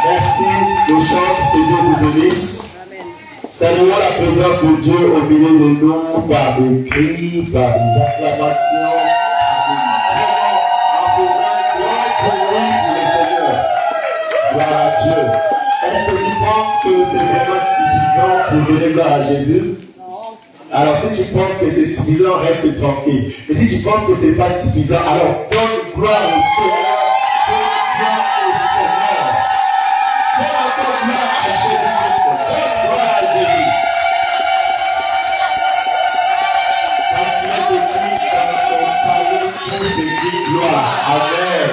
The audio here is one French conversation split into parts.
Merci, nous chantons, que Dieu vous bénisse. Saluons la présence de Dieu au milieu de nous par des cris, par des acclamations, par des gloire à Dieu. Est-ce que tu penses que c'est vraiment suffisant pour donner gloire à Jésus? Alors si tu penses que c'est suffisant, reste tranquille. Mais si tu penses que ce n'est pas suffisant, alors donne gloire au Seigneur. Amen.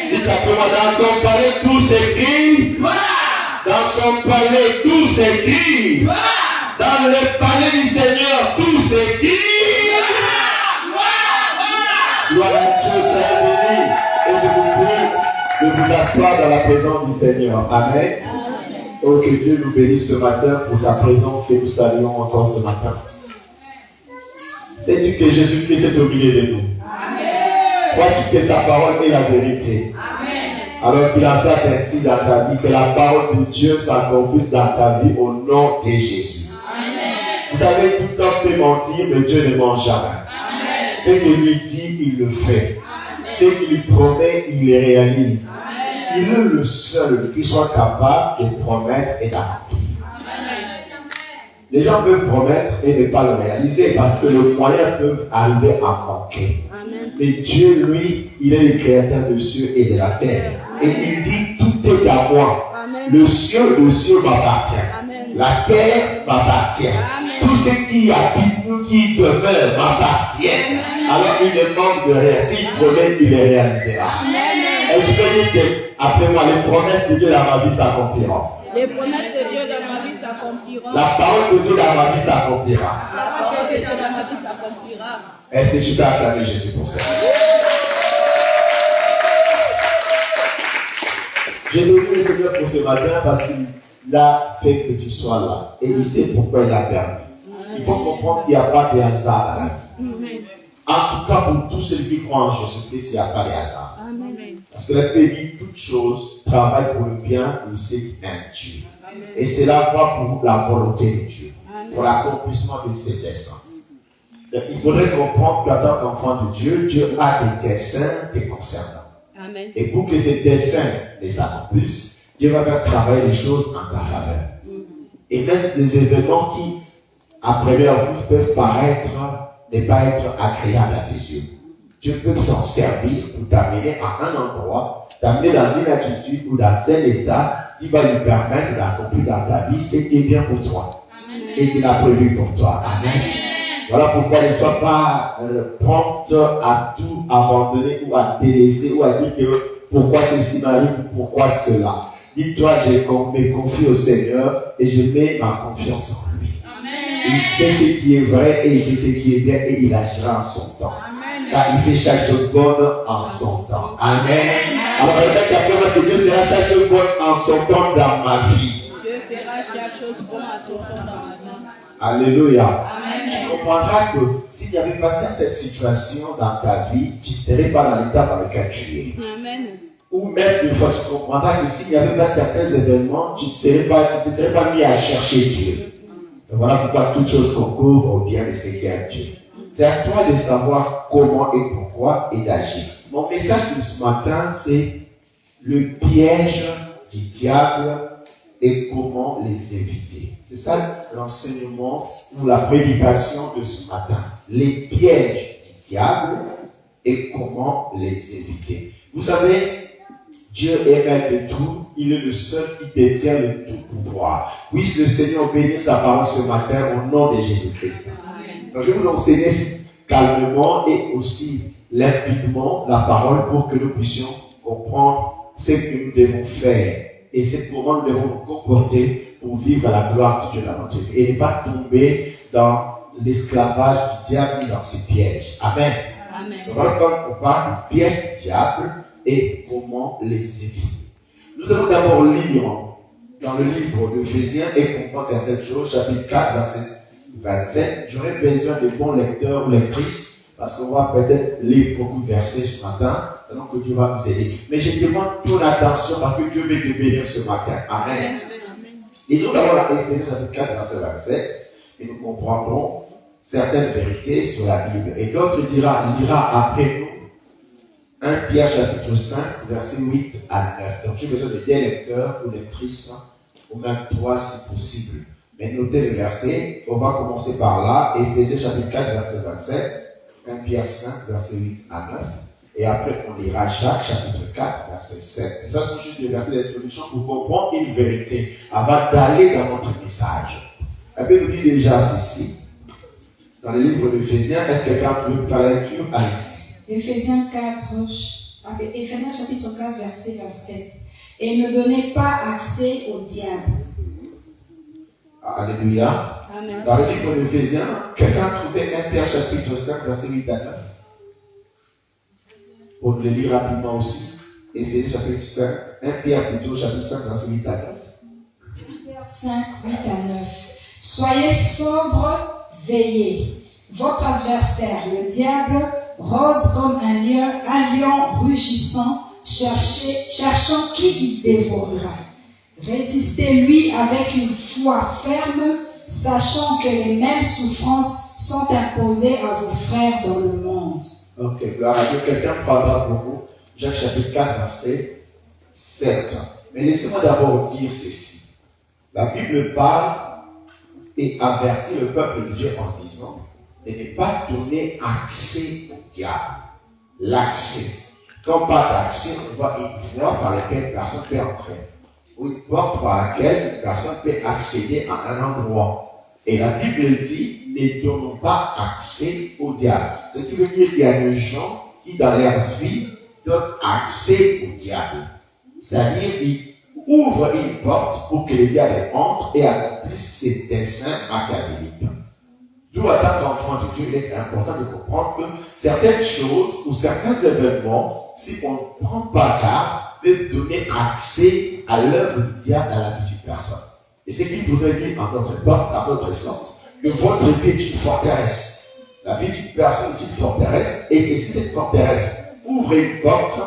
Dis simplement, dans son palais tout s'écrit. Dans son palais tout s'écrit. Dans le palais du Seigneur tout s'écrit. Gloire à Dieu, Saint béni. Et je vous prie de vous asseoir dans la présence du Seigneur. Amen. Oh, que Dieu nous bénisse ce matin pour sa présence que nous saluons encore ce matin. Sais-tu que Jésus-Christ est au milieu de nous? Crois-tu que sa parole est la vérité? Amen. Alors qu'il en soit ainsi dans ta vie, que la parole de Dieu s'accomplisse dans ta vie au nom de Jésus. Amen. Vous savez, tout homme peut mentir, mais Dieu ne ment jamais. Amen. Ce qu'il lui dit, il le fait. Amen. Ce qu'il lui promet, il le réalise. Amen. Il est le seul qui soit capable de promettre et d'accomplir. Les gens peuvent promettre et ne pas le réaliser parce que les moyens peuvent arriver à manquer. Mais Dieu, lui, il est le créateur des cieux et de la terre. Et il dit, tout est à moi. Amen. Le ciel m'appartient. La terre m'appartient. Tout ce qui habite, qui demeure m'appartient. Alors il ne manque de rien. S'il promet, il le réalisera. Et je peux dire qu'après moi, les promesses de Dieu dans ma vie s'accompliront. Les promesses de Dieu dans ma vie s'accompliront. La parole de Dieu dans ma vie s'accomplira. La parole de Dieu dans ma vie s'accomplira. Est-ce que je peux acclamer Jésus pour ça? J'ai donné le Seigneur pour ce matin parce qu'il a fait que tu sois là. Et il sait pourquoi il a permis. Il faut comprendre qu'il n'y a pas de hasard à la vie. En tout cas, pour tous ceux qui croient en Jésus-Christ, il n'y a pas de hasard. Parce que la Bible dit toutes choses travaillent pour le bien de ceux qui aiment Dieu. Et cela va pour la volonté de Dieu, pour l'accomplissement de ses desseins. Il faudrait comprendre qu'en tant qu'enfant de Dieu, Dieu a des desseins te concernant. Amen. Et pour que ces desseins les accomplissent, Dieu va faire travailler les choses en ta faveur. Et même les événements qui, à première vue, peuvent paraître ne pas être agréables à tes yeux. Dieu peut s'en servir pour t'amener à un endroit, t'amener dans une attitude ou dans un état qui va lui permettre d'accomplir dans ta vie ce qui est bien pour toi. Amen. Et qu'il a prévu pour toi. Amen. Voilà pourquoi ne sois pas prompte à tout abandonner ou à te laisser ou à dire que pourquoi ceci m'arrive ou pourquoi cela. Dis-toi, je me confie au Seigneur et je mets ma confiance en lui. Amen. Il sait ce qui est vrai et il sait ce qui est bien et il agira en son temps. Amen. Car il fait chaque chose bonne en son temps. Amen. Alors, peut-être qu'après que Dieu fera chaque chose bonne en son temps dans ma vie. Dieu fera chaque chose bonne en son temps dans ma vie. Alléluia. Amen. Tu comprendras que s'il n'y avait pas certaines situations dans ta vie, tu ne serais pas dans l'état dans lequel tu es. Amen. Ou même une fois, tu comprendras que s'il n'y avait pas certains événements, tu ne serais pas mis à chercher Dieu. Et voilà pourquoi toute chose concourt au bien de ce qui est Dieu. C'est à toi de savoir comment et pourquoi et d'agir. Mon message de ce matin, c'est le piège du diable et comment les éviter. C'est ça l'enseignement ou la prédication de ce matin. Les pièges du diable et comment les éviter. Vous savez, Dieu est maître de tout, il est le seul qui détient le tout pouvoir. Puisse le Seigneur bénir sa parole ce matin au nom de Jésus-Christ. Donc je vais vous enseigner calmement et aussi limpidement la parole pour que nous puissions comprendre ce que nous devons faire et c'est comment nous devons nous comporter pour vivre à la gloire de Dieu dans notre vie et ne pas tomber dans l'esclavage du diable ni dans ses pièges. Amen. Amen. Donc quand on parle du piège du diable et comment les éviter. Nous allons d'abord lire dans le livre d'Éphésiens et comprendre certaines choses, chapitre 4, verset 27. J'aurais besoin de bons lecteurs ou lectrices parce qu'on va peut-être lire beaucoup de versets ce matin, selon que Dieu va nous aider. Mais je demande ton attention parce que Dieu veut te bénir ce matin. Amen. Lisons d'abord la Éphésiens chapitre 4, verset 27, et nous comprendrons certaines vérités sur la Bible. Et d'autres lira après nous 1 Pierre chapitre 5, verset 8 à 9. Donc j'ai besoin de des lecteurs ou lectrices, ou même 3 si possible. Mais notez les versets, on va commencer par là, Éphésiens chapitre 4, verset 27, 1 Pierre 5, verset 8 à 9. Et après, on lira Jacques chapitre 4, verset 7. Et ça, sont juste des versets d'introduction pour comprendre une vérité avant d'aller dans notre message. La Bible nous dit déjà ceci, dans le livre d'Éphésiens, est-ce que quelqu'un peut faire la lecture? Allez-y. Éphésiens chapitre 4, verset 27. Et ne donnez pas accès au diable. Alléluia. Amen. Dans le livre d'Éphésiens, quelqu'un a trouvé 1 Pierre chapitre 5, verset 8 à 9. Pour le lire rapidement aussi. Éphésiens chapitre 5, 1 Pierre plutôt chapitre 5, verset 8 à 9. 1 Pierre 5, 8 à 9. Soyez sobres, veillez. Votre adversaire, le diable, rôde comme un lion rugissant, cherchant qui il dévorera. Résistez-lui avec une foi ferme, sachant que les mêmes souffrances sont imposées à vos frères dans le monde. Ok, gloire à Dieu. Quelqu'un parlera pour vous. Jacques chapitre 4, verset 7. Mais laissez-moi d'abord dire ceci. La Bible parle et avertit le peuple de Dieu en disant de ne pas donner accès au diable. L'accès. Quand pas d'accès, on voit une voie par laquelle une personne peut entrer. Ou une porte par laquelle une personne peut accéder à un endroit. Et la Bible dit, ne donnons pas accès au diable. Ce qui veut dire qu'il y a des gens qui, dans leur vie, donnent accès au diable. C'est-à-dire, ils ouvrent une porte pour que le diable entre et accomplisse ses desseins académiques. D'où, en tant qu'enfant de Dieu, il est important de comprendre que certaines choses ou certains événements, si on ne prend pas garde, peuvent donner accès à l'œuvre du diable dans la vie d'une personne. Et ce qu'il voudrait dire en notre sens, que votre vie est une forteresse. La vie d'une personne est une forteresse, et que si cette forteresse ouvre une porte,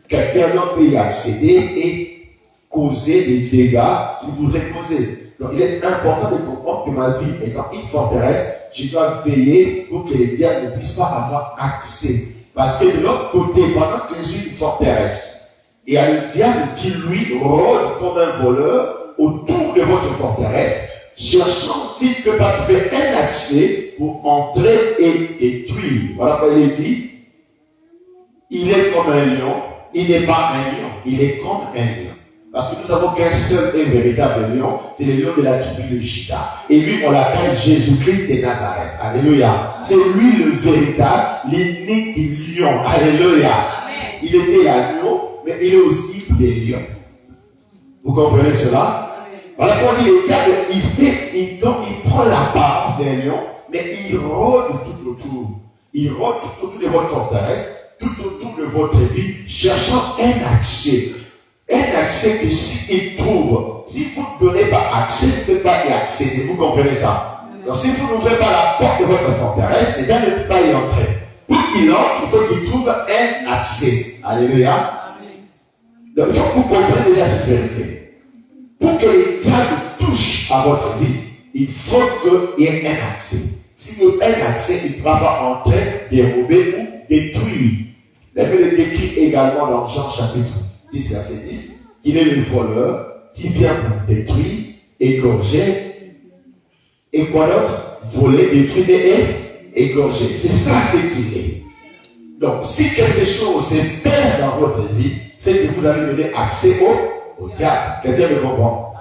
quelqu'un d'autre peut y accéder et causer des dégâts qu'il voudrait causer. Donc il est important de comprendre que ma vie étant une forteresse, je dois veiller pour que les diables ne puissent pas avoir accès. Parce que de l'autre côté, pendant que je suis une forteresse, il y a le diable qui lui rôde comme un voleur autour de votre forteresse, cherchant s'il ne peut pas trouver un accès pour entrer et détruire. Voilà quoi il dit. Il est comme un lion, il n'est pas un lion, il est comme un lion. Parce que nous savons qu'un seul et véritable lion, c'est le lion de la tribu de Juda. Et lui, on l'appelle Jésus-Christ de Nazareth. Alléluia. C'est lui le véritable, l'unique lion. Alléluia. Amen. Il était l'agneau, mais il est aussi des lions. Vous comprenez cela? Voilà qu'on dit, le diable, il prend l'apparence d'un lion, mais il rôde tout autour. Il rôde tout autour de votre forteresse, tout autour de votre vie, cherchant un accès. Un accès que s'il trouve, si vous ne donnez pas accès, il ne peut pas y accéder. Vous comprenez ça? Donc si vous n'ouvrez pas la porte de votre forteresse, les gens ne peuvent pas y entrer. Pour qu'il entre, il faut qu'il trouve un accès. Alléluia. Donc il faut que vous compreniez déjà cette vérité. Pour que les diables touchent à votre vie, il faut qu'il y ait un accès. S'il y a un accès, il ne pourra pas entrer, dérober ou détruire. La Bible décrit également dans Jean chapitre 10, verset 10, qu'il est le voleur qui vient pour détruire, égorger, et quoi d'autre? Voler, détruire et égorger. C'est ça ce qu'il est. Donc, si quelque chose se perd dans votre vie, c'est que vous avez donné accès au diable. Quelqu'un me comprend?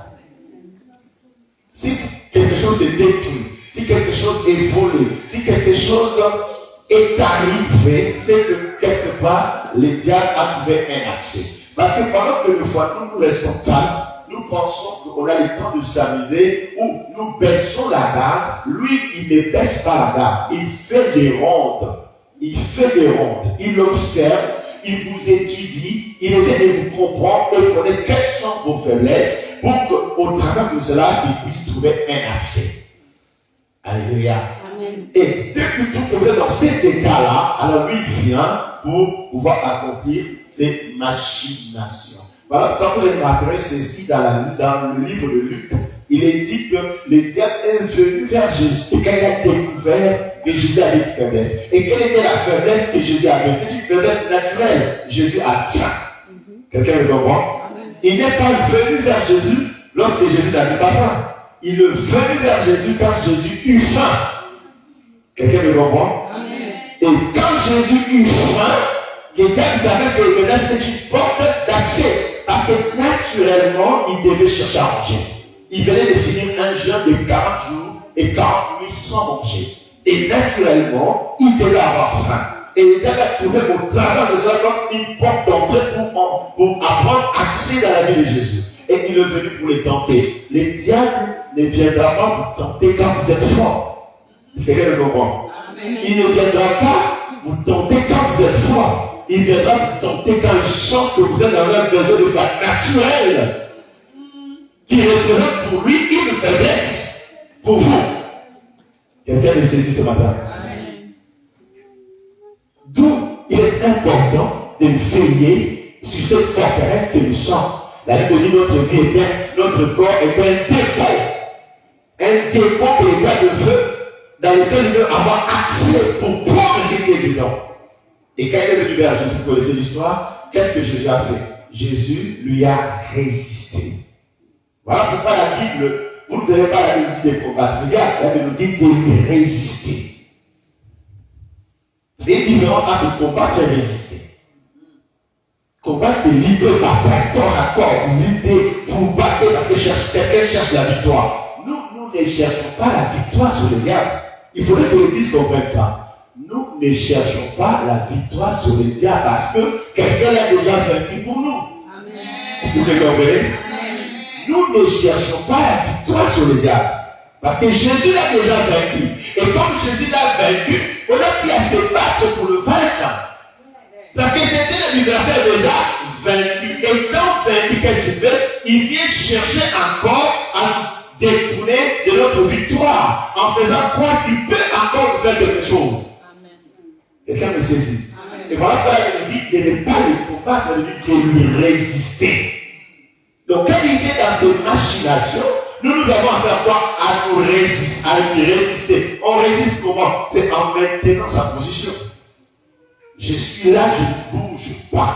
Si quelque chose est détruit, si quelque chose est volé, si quelque chose est arrivé, c'est que quelque part, le diable a trouvé un accès. Parce que pendant que des fois nous restons calmes, nous pensons qu'on a le temps de s'amuser ou nous baissons la garde. Lui, il ne baisse pas la garde. Il fait des rondes. Il fait des rondes. Il observe, il vous étudie, il essaie de vous comprendre et connaître quelles sont vos faiblesses pour qu'au travers de cela, il puisse trouver un accès. Alléluia. Et dès que tout vous êtes dans cet état-là, alors lui il vient pour pouvoir accomplir ses machinations. Voilà, quand vous remarquerez ceci dans le livre de Luc, il est dit que le diable est venu vers Jésus et quand il a découvert que Jésus avait une faiblesse. Et quelle était la faiblesse que Jésus avait? C'est une faiblesse naturelle. Jésus a faim. Quelqu'un le comprend? Il n'est pas venu vers Jésus lorsque Jésus n'avait pas faim. Il est venu vers Jésus quand Jésus eut faim. Quelqu'un le comprend? Et quand Jésus eut faim, quelqu'un savait que le reste est une porte d'accès. Parce que naturellement, il devait chercher à manger. Il venait de finir un jeûne de 40 jours et 40 nuits sans manger. Et naturellement, il devait avoir faim. Et il devait trouver au travers de ça comme une porte d'entrée pour avoir accès dans la vie de Jésus. Et il est venu pour les tenter. Le diable ne viendra pas vous tenter quand vous êtes fort. Quelqu'un le comprend? Il ne viendra pas vous tenter quand vous êtes fort. Il viendra vous tenter quand il sent que vous êtes dans un besoin de foi naturel qui représente pour lui une faiblesse pour vous. Quelqu'un le saisit ce matin. D'où il est important de veiller sur cette forteresse que nous sommes. La Bible dit notre vie est notre corps est un dépôt. Un dépôt que le diable veut, dans lequel il veut avoir accès pour pouvoir résister dedans. Et quand il est venu vers Jésus, vous connaissez l'histoire, qu'est-ce que Jésus a fait? Jésus lui a résisté. Voilà pourquoi la Bible, vous ne devez pas la Bible dire de combattre. Regarde, la Bible dit de résister. C'est une différence entre combattre et résister. Combattre, c'est livrer par corps à corps. Vous luttez, vous battez parce que quelqu'un cherche la victoire. Nous ne cherchons pas la victoire sur le diable. Il faudrait que l'Église comprenne ça. Nous ne cherchons pas la victoire sur le diable parce que quelqu'un l'a déjà vaincu pour nous. Est-ce que vous comprenez? Nous ne cherchons pas la victoire sur le diable parce que Jésus l'a déjà vaincu. Et comme Jésus l'a vaincu, on a pu se battre pour le vaincre. Parce que c'était l'adversaire déjà vaincu. Et quand vaincu, qu'est-ce qu'il fait? Il vient chercher encore à détourner de notre victoire en faisant croire qu'il peut encore faire quelque chose. Quelqu'un me saisit. Et voilà pourquoi il dit de ne pas le combattre, il dit de lui résister. Donc quand il vient dans ces machinations, nous avons à faire quoi? À nous résister, à lui résister. On résiste comment? C'est en maintenant sa position. Je suis là, je ne bouge pas.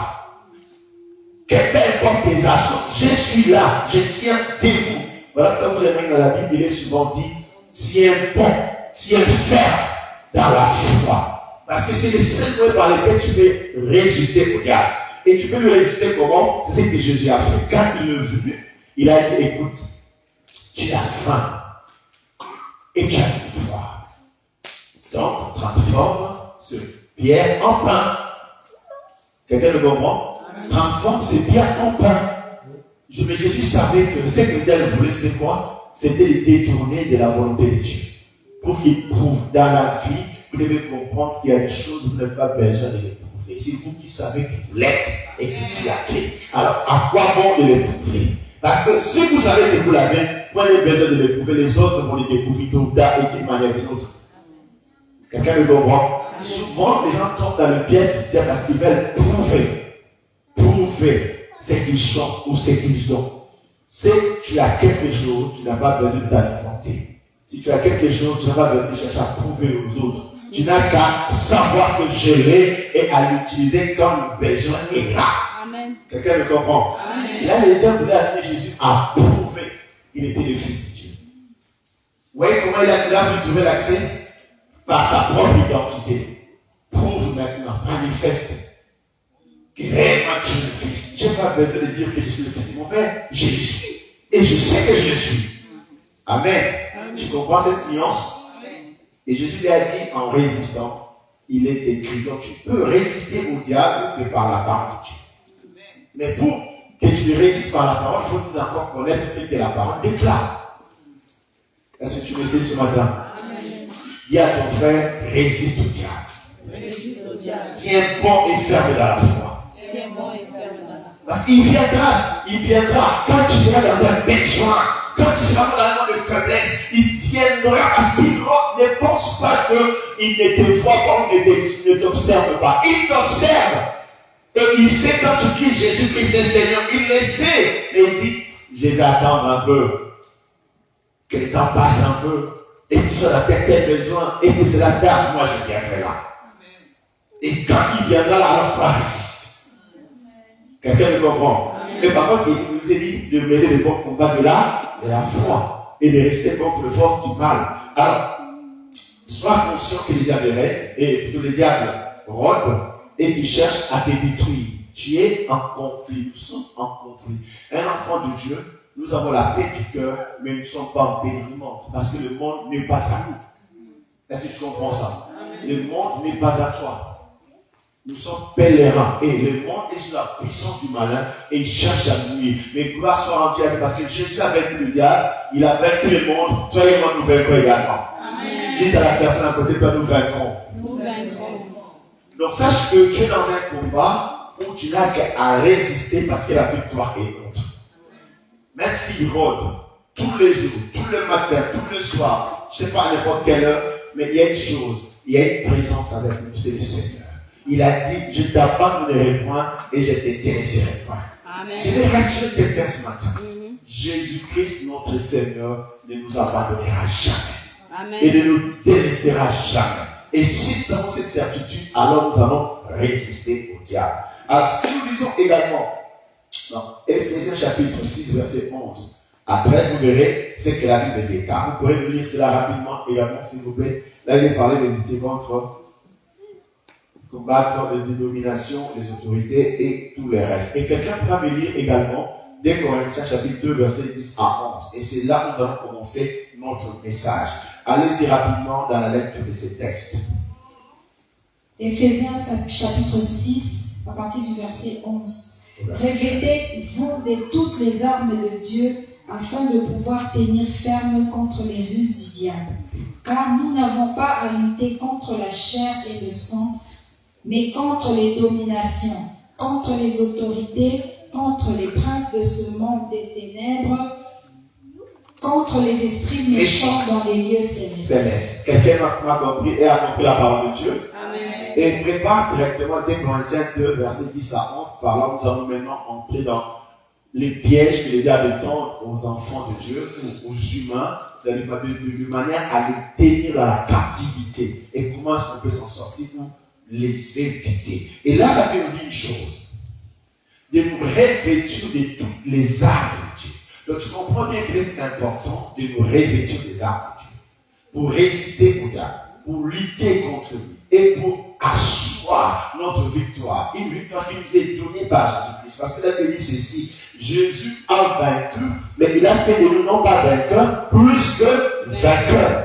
Quelle belle compensation. Je suis là, je tiens debout. Voilà, quand vous avez dans la Bible, il est souvent dit, tiens bon, tiens ferme dans la foi. Parce que c'est le seul moyen par lequel tu peux résister au diable. Et tu peux lui résister comment? C'est ce que Jésus a fait. Quand il est venu, il a dit, écoute, tu as faim et tu as une foi. Donc, transforme ce pierre en pain. Quelqu'un le comprend? Transforme ce pierre en pain. Mais Jésus savait que ce que le diable voulait, c'était quoi? C'était de détourner de la volonté de Dieu. Pour qu'il prouve dans la vie, vous devez comprendre qu'il y a des choses où vous n'avez pas besoin de les prouver. C'est vous qui savez que vous l'êtes et que tu l'as fait. Alors, à quoi bon de les prouver? Parce que si vous savez que vous l'avez, vous n'avez besoin de les prouver, les autres vont les découvrir tôt ou tard et d'une manière ou d'une autre. Quelqu'un le comprend? Souvent, les gens tombent dans le piège du diable parce qu'ils veulent prouver ce qu'ils sont ou ce qu'ils ont. Si tu as quelque chose, tu n'as pas besoin de t'alimenter. Si tu as quelque chose, tu n'as pas besoin de chercher à prouver aux autres. Tu n'as qu'à savoir que je l'ai et à l'utiliser quand le besoin est là. Amen. Quelqu'un le comprend? Amen. Là, le diable voulait amener Jésus à prouver qu'il était le Fils de Dieu. Vous voyez comment il a vu trouver l'accès? Par sa propre identité. Prouve maintenant, manifeste que réellement tu es le Fils. Je n'ai pas besoin de dire que je suis le Fils de mon Père. Je le suis. Et je sais que je le suis. Amen. Tu comprends cette nuance? Et Jésus lui a dit en résistant, il est écrit, donc tu peux résister au diable que par la parole de Dieu. Mais pour que tu résistes par la parole, il faut encore connaître ce que la parole déclare. Est-ce que tu me sais ce matin? Dis à ton frère, résiste au diable. Tiens bon et ferme dans la foi. Parce qu'il viendra quand tu seras dans un besoin, quand tu seras dans un moment de faiblesse, il viendra parce qu'il ne pense pas qu'il ne te voit pas, il ne t'observe pas. Il t'observe. Et il sait quand tu dis Jésus-Christ est Seigneur, il le sait. Et il dit, je vais attendre un peu. Que le temps passe un peu. Et que sur la tête ait besoin. Et que cela tarde, moi je viendrai là. Et quand il viendra là, alors toi résiste. Quelqu'un me comprend? Mais par contre, il nous a dit de mener le bon combat de la foi. Et de rester contre le force du mal. Alors, sois conscient que le diable règne, et plutôt le diable rôde, et il cherche à te détruire. Tu es en conflit, nous sommes en conflit. Un enfant de Dieu, nous avons la paix du cœur, mais nous ne sommes pas en paix du monde, parce que le monde n'est pas à nous. Est-ce que tu comprends ça? Le monde n'est pas à toi. Nous sommes pèlerins, et le monde est sous la puissance du malin, et il cherche à nous nuire. Mais gloire soit rendue à Dieu, parce que Jésus a vaincu le diable, il a vaincu le monde, toi et moi nous vaincrons également. Dites à la personne à côté de toi, nous vaincrons. Nous vaincrons. Donc sache que tu es dans un combat où tu n'as qu'à résister parce que la victoire est notre. Même s'il rôde tous les jours, tout le matin, tout le soir, je ne sais pas à n'importe quelle heure, mais il y a une chose, il y a une présence avec nous, c'est le Seigneur. Il a dit, je ne t'abandonnerai point et je ne te délaisserai point. Amen. Je vais rassurer quelqu'un ce matin. Jésus-Christ, notre Seigneur, ne nous abandonnera jamais. Amen. Et ne nous délaissera jamais. Et si nous avons cette certitude, alors nous allons résister au diable. Alors, si nous lisons également dans Ephésiens chapitre 6, verset 11 à 13, vous verrez ce que la Bible déclare. Vous pourrez nous lire cela rapidement également, s'il vous plaît. Là, il est parlé de lutter contre, combattre les dénominations, les autorités et tout le reste. Et quelqu'un pourra me lire également 2 Corinthiens chapitre 2, verset 10 à 11. Et c'est là que nous allons commencer notre message. Allez-y rapidement dans la lecture de ces textes. Éphésiens chapitre 6, à partir du verset 11. Revêtez-vous de toutes les armes de Dieu afin de pouvoir tenir ferme contre les ruses du diable. Car nous n'avons pas à lutter contre la chair et le sang, mais contre les dominations, contre les autorités, contre les princes de ce monde des ténèbres, contre les esprits méchants dans les lieux célestes. Quelqu'un m'a compris et a compris la parole de Dieu. Amen. Et prépare directement 2 Corinthiens 2, verset 10 à 11. Par là, nous allons maintenant entrer dans les pièges que les diables tendent aux enfants de Dieu, ou aux humains, de manière à les tenir dans la captivité. Et comment est-ce qu'on peut s'en sortir ou les éviter. Et là, la Bible dit une chose, de nous revêtir de toutes les armes de Dieu. Donc, tu comprends bien qu'il est important de nous revêtir des armes de Dieu pour résister au diable, pour lutter contre lui et pour asseoir notre victoire. Une victoire qui nous est donnée par Jésus-Christ. Parce que la Bible dit ceci, Jésus a vaincu, mais il a fait de nous non pas vainqueurs, plus que vainqueurs.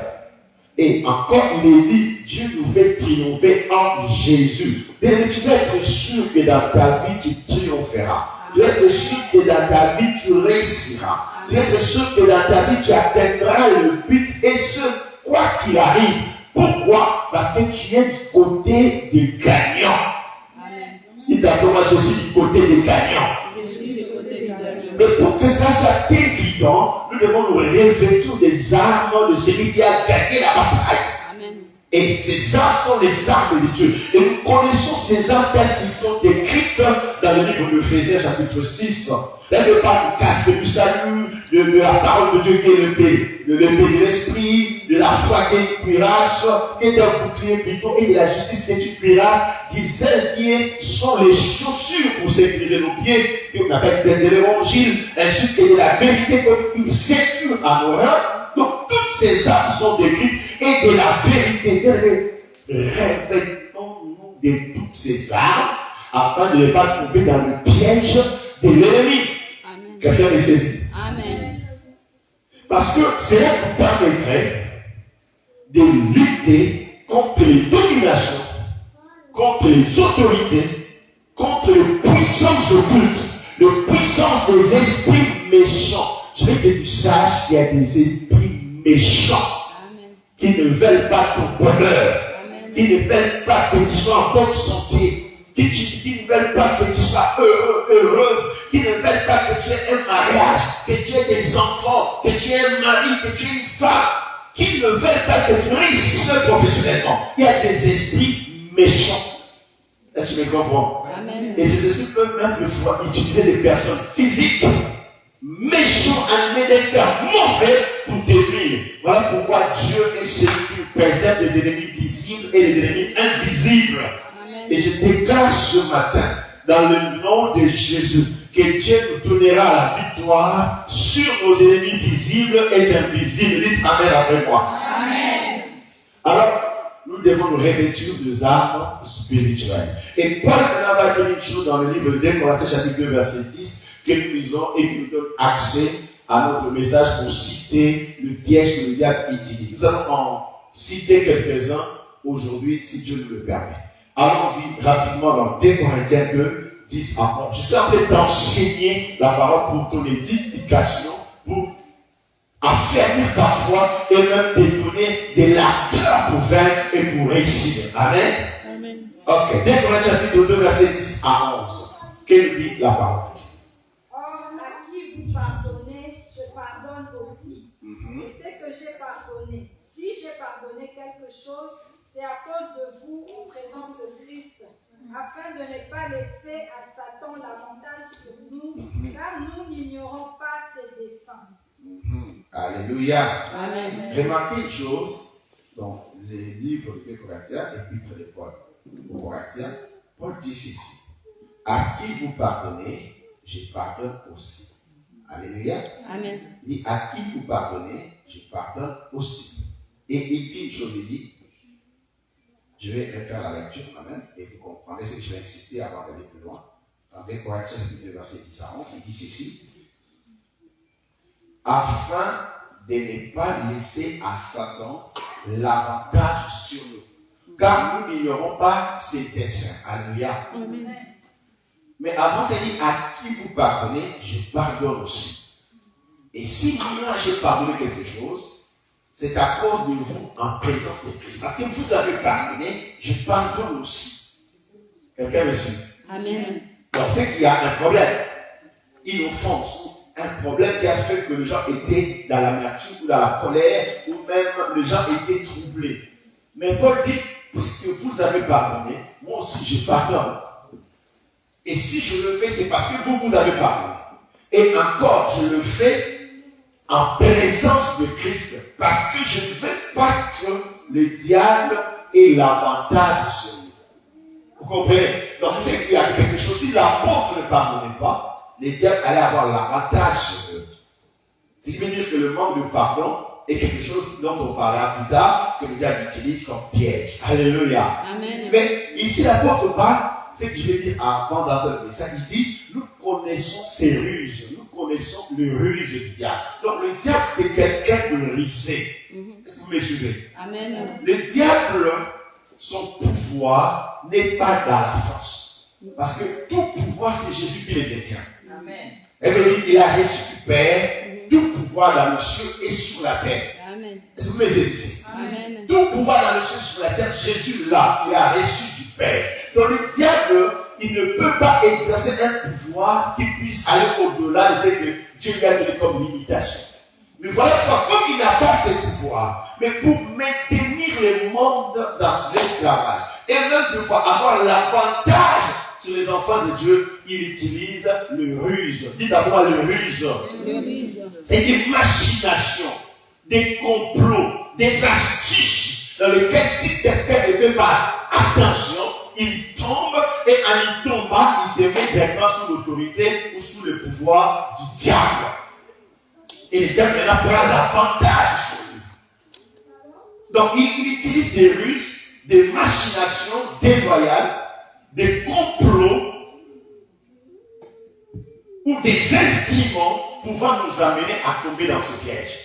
Et encore, il est dit, Dieu nous fait triompher en Jésus. Mais tu dois être sûr que dans ta vie, tu triompheras. Tu dois être sûr que dans ta vie, tu réussiras. Tu dois être sûr que dans ta vie, tu atteindras le but, et ce, quoi qu'il arrive. Pourquoi? Parce que tu es du côté des gagnants. Il t'a dit, moi, je suis du côté des gagnants. Mais pour que ça soit évident, nous devons nous revêtir des armes de celui qui a gagné la bataille. Amen. Et ces armes sont les armes de Dieu. Et nous connaissons ces armes telles qu'elles sont décrites dans le livre d'Éphésiens chapitre 6. Là, je parle du casque du salut, de la parole de Dieu qui est l'épée de l'esprit, de la foi qui est une cuirasse, qui est un bouclier plutôt, et de la justice qui est une cuirasse, qui celles qui sont les chaussures pour sécuriser nos pieds, qu'on appelle celle de l'évangile, ainsi que de la vérité comme une ceinture à nos reins. Donc toutes ces armes sont décrites, et de la vérité. Revêtons-nous de toutes ces armes, afin de ne pas tomber dans le piège de l'ennemi. Quelqu'un me saisit. Amen. Parce que cela nous permettrait de lutter contre les dominations, contre les autorités, contre les puissances occultes, les puissances des esprits méchants. Je veux que tu saches qu'il y a des esprits méchants. Amen. Qui ne veulent pas ton bonheur, amen, qui ne veulent pas que tu sois en bonne santé, qui ne veulent pas que tu sois heureux, heureuse, qui ne veulent pas que tu aies un mariage, que tu aies des enfants, que tu aies un mari, que tu aies une femme, qui qui ne veulent pas que tu réussisses professionnellement. Il y a des esprits méchants. Là, tu me comprends? Amen. Et ces esprits peuvent même des fois utiliser des personnes physiques, méchants, amener des cœurs mauvais pour détruire. Voilà pourquoi Dieu est celui qui préserve les ennemis visibles et les ennemis invisibles. Amen. Et je déclare ce matin, dans le nom de Jésus, que Dieu nous donnera la victoire sur nos ennemis visibles et invisibles. Dites Amen après moi. Amen. Alors, nous devons nous revêtir des armes spirituelles. Et Paul va dire une chose dans le livre de 2 Corinthiens chapitre 2 verset 10 que nous lisons et qui nous donne accès à notre message pour citer le piège que le diable utilise. Nous allons en citer quelques-uns aujourd'hui si Dieu nous le permet. Allons-y rapidement dans 2 Corinthiens 2, 10 à 11. Je suis en train d'enseigner la parole pour ton édification, pour affermir ta foi et même te donner de l'ardeur pour vaincre et pour réussir. Amen. Amen. Ok. 2 Corinthiens chapitre 2, verset 10 à 11. Quelle dit la parole? Or, à qui vous pardonnez, je pardonne aussi. Et c'est que j'ai pardonné. Si j'ai pardonné quelque chose, c'est à cause de vous en présence de Christ, afin de ne pas laisser à Satan l'avantage sur nous, car nous n'ignorons pas ses desseins. Alléluia. Amen. Remarquez une chose dans les livres de Corinthiens, l'épître de Paul aux Corinthiens. Paul dit ceci: à qui vous pardonnez, je pardonne aussi. Alléluia. Amen. Il dit à qui vous pardonnez, je pardonne aussi. Et il dit une chose, il dit, je vais refaire la lecture, amen, et vous comprendrez ce que je vais insister avant d'aller plus loin. Dans 2 Corinthiens, verset 10 à 11, il dit ceci: afin de ne pas laisser à Satan l'avantage sur nous, car nous n'ignorons pas ses desseins. Alléluia. Amen. Mais avant, ça dit à qui vous pardonnez, je pardonne aussi. Et si moi j'ai pardonné quelque chose, c'est à cause de vous en présence de Christ. Parce que vous avez pardonné, je pardonne aussi. Quelqu'un me suit? Amen. Donc c'est qu'il y a un problème, une offense, un problème qui a fait que les gens étaient dans l'amertume ou dans la colère, ou même les gens étaient troublés. Mais Paul dit, puisque vous avez pardonné, moi aussi je pardonne. Et si je le fais, c'est parce que vous avez pardonné. Et encore, je le fais en présence de Christ, parce que je ne veux pas que le diable ait l'avantage sur nous. Vous comprenez? Donc c'est qu'il y a quelque chose, si l'apôtre ne pardonnait pas, le diable allait avoir l'avantage sur eux. Ce qui veut dire que le manque de pardon est quelque chose dont on parlera plus tard, que le diable utilise comme piège. Alléluia. Amen. Mais ici l'apôtre parle, c'est que je vais dire avant d'entendre le message, il dit, nous connaissons ses ruses, nous connaissons les ruses du diable. Donc le diable, c'est quelqu'un de rusé. Est-ce que vous me suivez? Amen. Le diable, son pouvoir n'est pas dans la force. Parce que tout pouvoir, c'est Jésus qui le détient. Amen. Et bien, il a reçu du Père, tout pouvoir dans le ciel et sur la terre. Amen. Est-ce que vous me saisissez? Amen. Tout pouvoir dans le ciel et sur la terre, Jésus l'a, il a reçu du Père. Donc le diable, il ne peut pas exercer un pouvoir qui puisse aller au-delà de ce que Dieu lui a donné comme limitation. Mais voilà pourquoi, comme il n'a pas ce pouvoir, mais pour maintenir le monde dans l'esclavage, et même pour avoir l'avantage sur les enfants de Dieu, il utilise le ruse. Dites d'abord le ruse. Le ruse. C'est des machinations, des complots, des astuces dans lesquelles si quelqu'un ne fait pas attention, il tombe et en y tombant, il se met directement sous l'autorité ou sous le pouvoir du diable. Et le diable maintenant prend l'avantage sur lui. Donc il utilise des ruses, des machinations déloyales, des complots ou des instruments pouvant nous amener à tomber dans ce piège.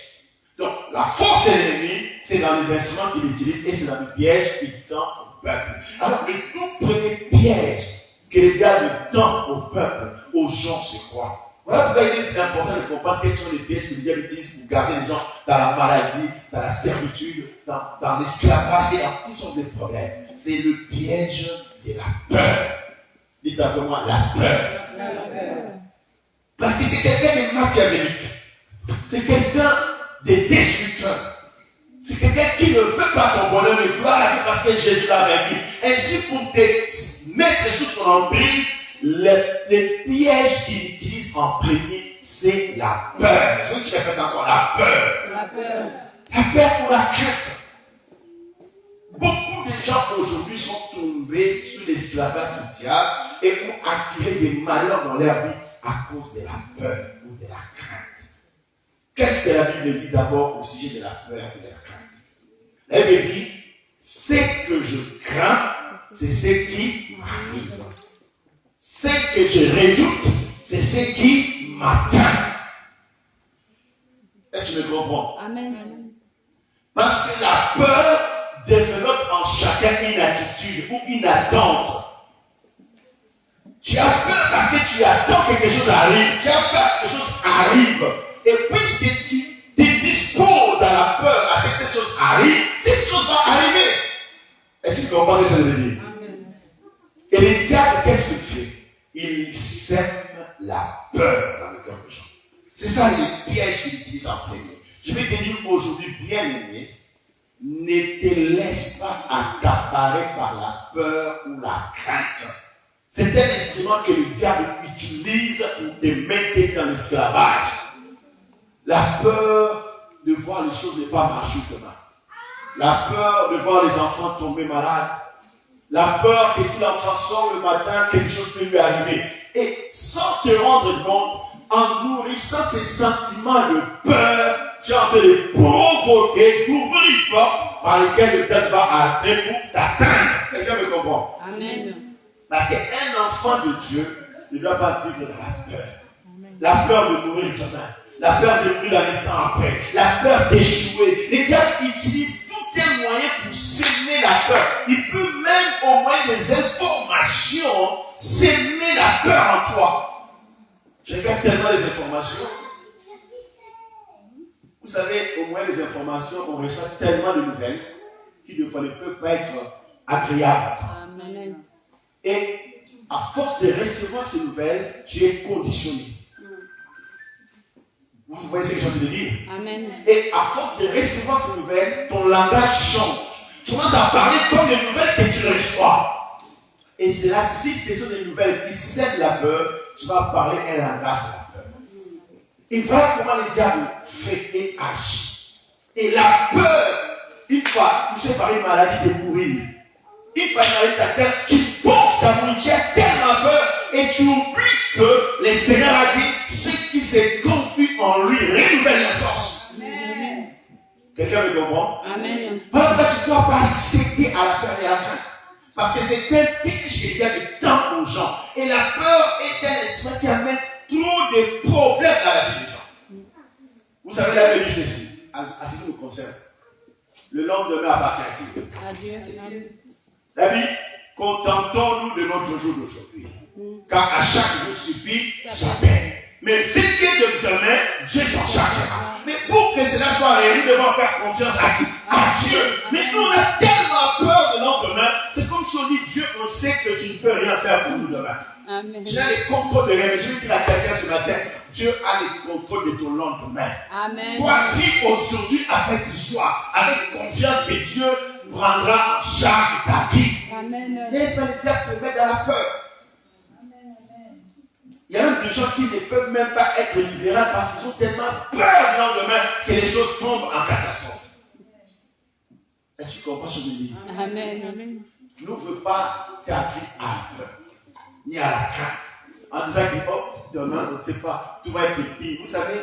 Donc la force de l'ennemi, c'est dans les instruments qu'il utilise et c'est dans le piège qu'il tend au peuple. Alors le tout premier piège que le diable tend au peuple, aux gens, c'est quoi? Voilà pourquoi il est important de comprendre quels sont les pièges que le diable utilise pour garder les gens dans la maladie, dans la servitude, dans l'esclavage et dans toutes sortes de problèmes. C'est le piège de la peur. Dites après moi, la peur. La peur. Parce que c'est quelqu'un de machiavélique. C'est quelqu'un de destructeur. C'est quelqu'un qui ne veut pas ton bonheur, mais gloire à Dieu parce que Jésus l'a vaincu. Ainsi, pour te mettre sous son emprise, les pièges qu'il utilise en premier, c'est la peur. Je veux que tu répètes encore, la peur. La peur. La peur ou la crainte. Beaucoup de gens aujourd'hui sont tombés sous l'esclavage du diable et ont attiré des malheurs dans leur vie à cause de la peur ou de la crainte. Qu'est-ce que la Bible dit d'abord au sujet de la peur et de la crainte? La Bible dit, ce que je crains, c'est ce qui m'arrive. Ce que je redoute, c'est ce qui m'atteint. Est-ce que tu me comprends? Amen. Parce que la peur développe en chacun une attitude ou une attente. Tu as peur parce que tu attends que quelque chose arrive. Tu as peur que quelque chose arrive. Et puisque tu te disposes dans la peur à ce que cette chose arrive, cette chose va arriver. Est-ce que tu comprends ce que je veux dire? Amen. Et le diable, qu'est-ce qu'il fait? Il sème la peur dans le cœur des gens. C'est ça les pièges qu'il utilise en premier. Je vais te dire aujourd'hui, bien aimé, ne te laisse pas accaparer par la peur ou la crainte. C'est un instrument que le diable utilise pour te mettre dans l'esclavage. La peur de voir les choses ne pas marcher demain. La peur de voir les enfants tomber malades. La peur que si l'enfant sort le matin, quelque chose peut lui arriver. Et sans te rendre compte, en nourrissant ces sentiments de peur, tu es en train de provoquer, d'ouvrir une porte par laquelle le diable va entrer pour t'atteindre. Quelqu'un me comprend? Amen. Parce qu'un enfant de Dieu ne doit pas vivre dans la peur. La peur de mourir demain. La peur de mourir l'instant après. La peur d'échouer. Les diables utilisent tous les moyens pour s'aimer la peur. Il peut même, au moyen des informations, s'aimer la peur en toi. Je regarde tellement les informations. Vous savez, au moins les informations, on reçoit tellement de nouvelles qui ne peuvent pas être agréables. Amen. Et à force de recevoir ces nouvelles, tu es conditionné. Vous voyez ce que j'ai envie de dire? Amen. Et à force de recevoir ces nouvelles, ton langage change. Tu commences à parler comme les nouvelles que tu reçois. Et c'est là, si ce sont des nouvelles qui sèment la peur, tu vas parler un langage de la peur. Et voilà comment le diable fait et agit. Et la peur, une fois touché par une maladie de mourir, une fois une maladie t'atteint, tu penses qu'à mourir, tu as tellement peur et tu oublies que le Seigneur a dit, ceux qui se confient en lui renouvellent la force. Amen. Quelqu'un me comprend? Amen. Voilà pourquoi tu ne dois pas céder à la peur et à la crainte. Parce que c'est un piège qu'il y a de temps aux gens. Et la peur est un instrument qui amène trop de problèmes dans la vie des gens. Vous savez, la Bible dit ceci, à ce qui nous concerne. Le lendemain appartient à qui? À Dieu. Amen. La vie, contentons-nous de notre jour d'aujourd'hui. Car à chaque jour suffit sa peine. Mais ce qui est de demain, Dieu s'en chargera. Mais pour que cela soit réel, nous devons faire confiance à qui? À Dieu. Mais nous, on a tellement peur de lendemain. C'est comme si on dit, Dieu, on sait que tu ne peux rien faire pour nous demain. Amen. Tu as le contrôle de rien. Mais je veux dire à quelqu'un ce matin, Dieu a le contrôle de ton lendemain. Amen. Toi, vis aujourd'hui avec joie, avec confiance que Dieu prendra en charge ta vie. Amen. Laisse pas le diable te mettre dans la peur. Il y a même des gens qui ne peuvent même pas être libérés parce qu'ils ont tellement peur du lendemain que les choses tombent en catastrophe. Est-ce que tu comprends ce que je dis? Amen. N'ouvre pas ta vie à la peur, ni à la crainte. En disant que, oh, demain, on ne sait pas, tout va être pire. Vous savez,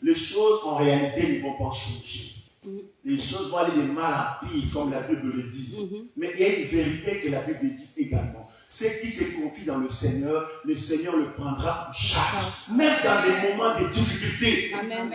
les choses en réalité ne vont pas changer. Les choses vont aller de mal en pire, comme la Bible le dit. Mais il y a une vérité que la Bible dit également. Ceux qui se confient dans le Seigneur le prendra en charge. Même dans les moments de difficulté. Amen.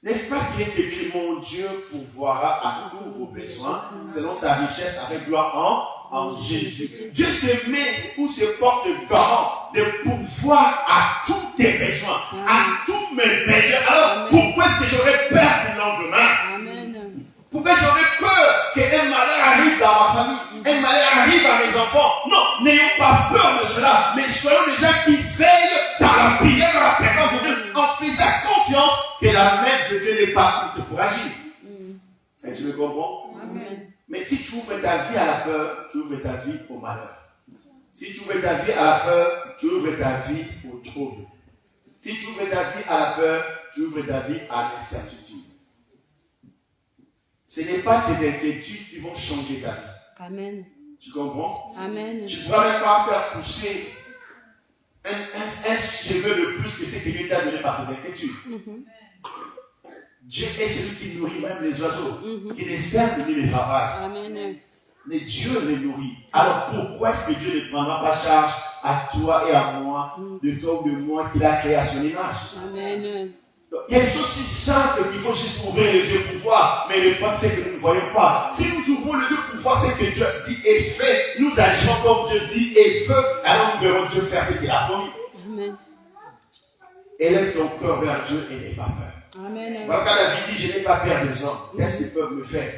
N'est-ce pas qu'il est écrit, mon Dieu pourvoira à tous vos besoins, selon sa richesse avec gloire en Jésus. Dieu se met ou se porte garant de pouvoir à tous tes besoins, à tous mes besoins. Alors, pourquoi est-ce que j'aurais peur du lendemain? Amen. Pourquoi j'aurais peur qu'un malheur arrive dans ma famille, un malheur arrive à mes enfants? Non, n'ayons pas peur de cela, mais soyons des gens qui veillent dans la prière, dans la présence de Dieu, en faisant confiance que la main de Dieu n'est pas courte pour agir. Et tu me comprends? Amen. Mais si tu ouvres ta vie à la peur, tu ouvres ta vie au malheur. Si tu ouvres ta vie à la peur, tu ouvres ta vie au trouble. Si tu ouvres ta vie à la peur, tu ouvres ta vie à l'incertitude. Ce n'est pas tes inquiétudes qui vont changer ta vie. Amen. Tu comprends? Amen. Tu ne pourras même pas faire pousser un cheveu de plus que ce que Dieu t'a donné par tes inquiétudes. Dieu est celui qui nourrit même les oiseaux, qui les sert de nuit et travail. Amen. Mais Dieu les nourrit. Alors pourquoi est-ce que Dieu ne prendra pas charge à toi et à moi, de toi ou de moi, qu'il a créé à son image? Amen. Donc, il y a des choses si simples qu'il faut juste ouvrir les yeux pour voir, mais le problème c'est que nous ne voyons pas. Si nous ouvrons les yeux pour voir ce que Dieu dit et fait, nous agissons comme Dieu dit et veut, alors nous verrons Dieu faire ce qu'il a promis. Amen. Élève ton cœur vers Dieu et n'aie pas peur. Amen. Voilà, quand David dit, je n'ai pas peur des hommes, qu'est-ce qu'ils peuvent me faire?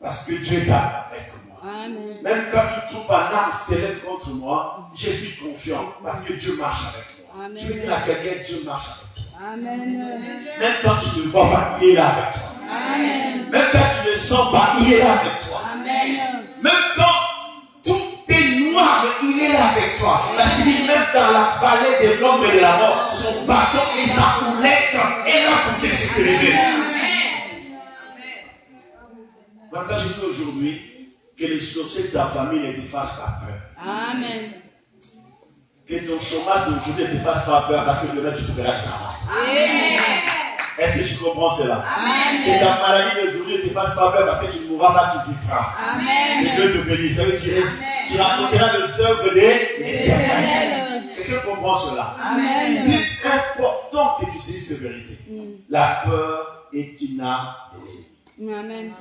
Parce que Dieu est avec moi. Amen. Même quand une troupe en armes s'élève contre moi, je suis confiant parce que Dieu marche avec moi. Amen. Je veux dire à quelqu'un, Dieu marche avec toi. Amen. Même quand tu ne le vois pas, il est là avec toi. Amen. Même quand tu ne le sens pas, il est là avec toi. Amen. Même quand tout est noir, il est là avec toi. Parce qu'il dit, même dans la vallée de l'ombre et de la mort, son bâton et sa houlette est là pour te sécuriser. Maintenant, je dis aujourd'hui que les sorciers de ta famille ne te fassent pas peur. Amen. Que ton chômage d'aujourd'hui ne te fasse pas peur parce que demain tu trouveras du travail. Amen. Est-ce que tu comprends cela? Amen. Que ta maladie d'aujourd'hui ne te fasse pas peur parce que tu ne mourras pas, tu vivras. Amen. Que Dieu te bénisse. Ça veut dire tu raconteras les œuvres des Amen. Est-ce que tu comprends cela? Amen. Il est important que tu saisisses cette vérité. La peur est une arme de l'ennemi. Amen.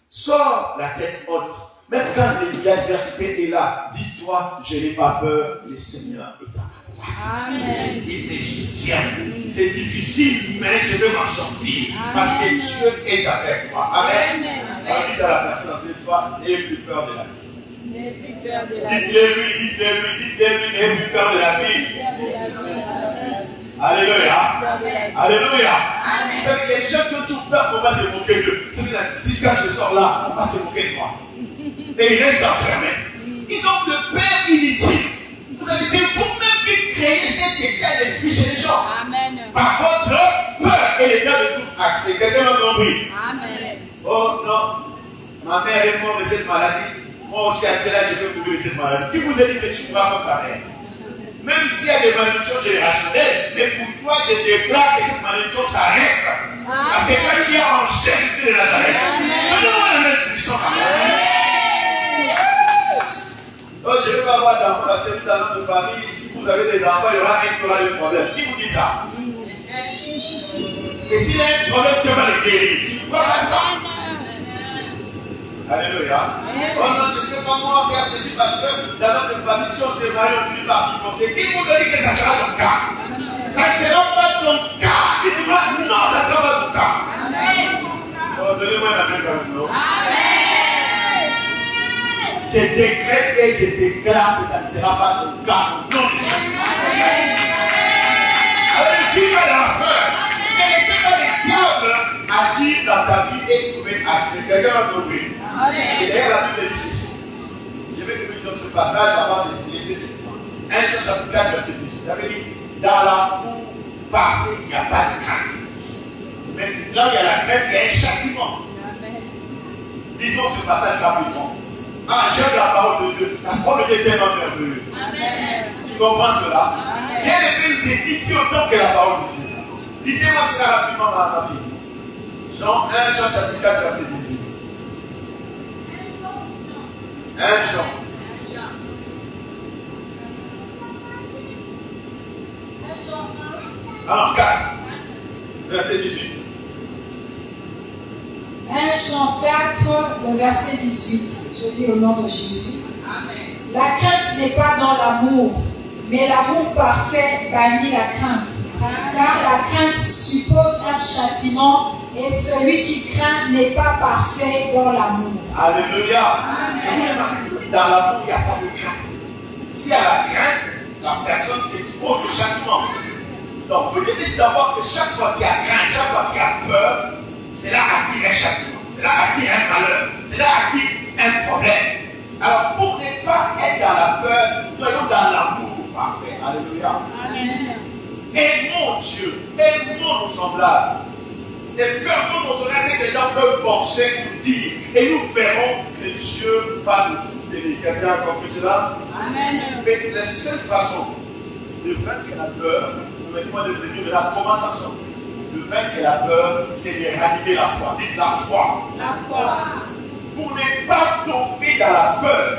Sors la tête haute. Même quand l'adversité est là, dis-toi, je n'ai pas peur, le Seigneur est à ma place. Amen. Il te soutient. C'est difficile, mais je vais m'en sortir. Parce que Dieu est avec moi. Amen. On dit à la personne en toute fois, n'ayez plus peur de la vie. N'aie plus peur de la vie. Dites-le-lui, n'ayez plus peur de la vie. Alléluia. Alléluia. Vous savez, il y a des gens qui ont peur qu'on va se moquer d'eux. Si quand je sors là, on va se moquer de moi. Et ils restent enfermés. Ils ont de peur inutile. Vous savez, c'est vous-même qui créez cet état d'esprit chez les gens. Amen. Par votre peur et l'état de tout accès. Quelqu'un m'a compris? Amen. Oh non, ma mère est morte de cette maladie. Moi aussi, à tel âge, je peux mourir de cette maladie. Qui vous a dit que tu pourras pas pareil? Même s'il y a des malédictions générationnelles, mais pour toi, je déclare que cette malédiction s'arrête. Parce que quand tu es en Jésus de Nazareth, donne-moi la même puissance. Oh, je ne veux pas avoir d'enfants parce que dans notre famille, si vous avez des enfants, il y aura un qui aura des problèmes. Qui vous dit ça? Et s'il y a un problème, tu vas le guérir. Tu ne crois pas ça? Alléluia. Oh non, je ne peux pas moi faire ceci parce que dans notre famille, si on se marie, on finit par divorcer. Qui vous a dit que ça sera ton cas? Ça ne sera pas ton cas. Dites-moi, non, ça ne sera pas ton cas. Oh, donnez-moi la main comme nous. Je décrète et je déclare que ça ne sera pas ton cas. Non, Jésus. Alors, tu vas la peur. Et laissez pas le diable agir dans ta vie et trouver accès. Quelqu'un va compris. Et d'ailleurs, la Bible dit ceci. Je vais te dire ce passage avant de laisser ce point. 1 Jean chapitre 4, verset 18. Ça veut dire, dans l'amour parfait, il n'y a pas de crainte. Mais là où il y a la crainte, il y a un châtiment. Disons ce passage rapidement. Ah, j'aime la parole de Dieu. La parole de Dieu est tellement merveilleuse. Tu comprends cela? Bien aimé, nous édifie autant que la parole de Dieu. Lisez-moi cela rapidement, ma fille. Jean 1, Jean chapitre 4, verset 18. 1 Jean. Alors 4, verset 18. 1 Jean 4, le verset 18. Je lis au nom de Jésus. La crainte n'est pas dans l'amour, mais l'amour parfait bannit la crainte. Car la crainte suppose un châtiment et celui qui craint n'est pas parfait dans l'amour. Alléluia. Dans l'amour, il n'y a pas de crainte. S'il y a la crainte, la personne s'expose au châtiment. Donc, vous devez savoir que chaque fois qu'il y a crainte, chaque fois qu'il y a peur, cela attire un châtiment. cela attire un malheur, cela attire un problème. Alors pour ne pas être dans la peur, soyons dans l'amour parfait. Alléluia. Amen. Aimons Dieu, aimons nos semblables. Et fermons nos oreilles, c'est que les gens peuvent penser, nous dire. Et nous verrons que Dieu va nous soutenir. Quelqu'un a compris cela? Amen. Mais la seule façon de vaincre la peur, permettez-moi de venir de là, comment ça sort? De vaincre la peur, c'est de ranimer la foi. Dites la foi. La foi. Pour ne pas tomber dans la peur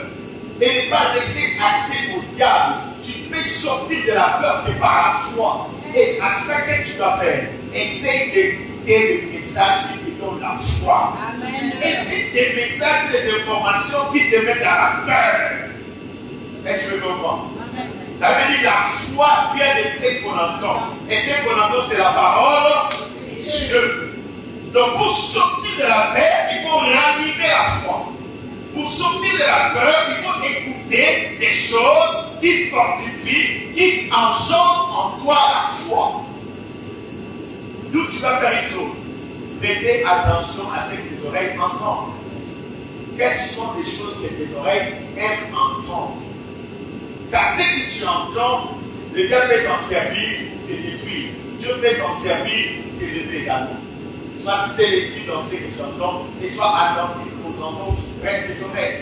et ne pas laisser accès au diable, tu peux sortir de la peur que par la foi. Et à ce que tu dois faire, essaye d'écouter les messages qui te donnent la foi. Amen. Évite des messages, des informations qui te mettent dans la peur. Est-ce que tu comprends? Ça veut dire la foi vient de ce qu'on entend. Et ce qu'on entend, c'est la parole de Dieu. Donc pour sortir de la peur, il faut ranimer la foi. Pour sortir de la peur, il faut écouter des choses qui fortifient, qui engendrent en toi la foi. D'où tu vas faire une chose. Prêtez attention à ce que tes oreilles entendent. Quelles sont les choses que tes oreilles aiment entendre? Car ce que tu entends, le diable peut s'en servir et détruire. Dieu peut s'en servir et lever également. Sois sélectif dans ce que tu entends et sois attentif aux endroits où tu prêtes tes oreilles.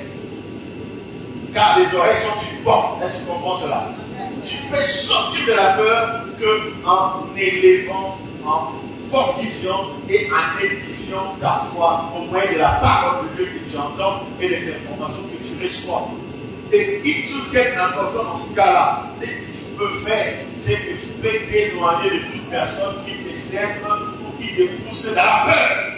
Car les oreilles sont une porte. Est-ce que tu comprends cela? Tu peux sortir de la peur qu'en élevant, en fortifiant et en édifiant ta foi au moyen de la parole de Dieu que tu entends et des informations que tu reçois. Et une chose qui est importante dans ce cas-là, c'est que tu peux faire, c'est que tu peux t'éloigner de toute personne qui te sème ou qui te pousse dans la peur.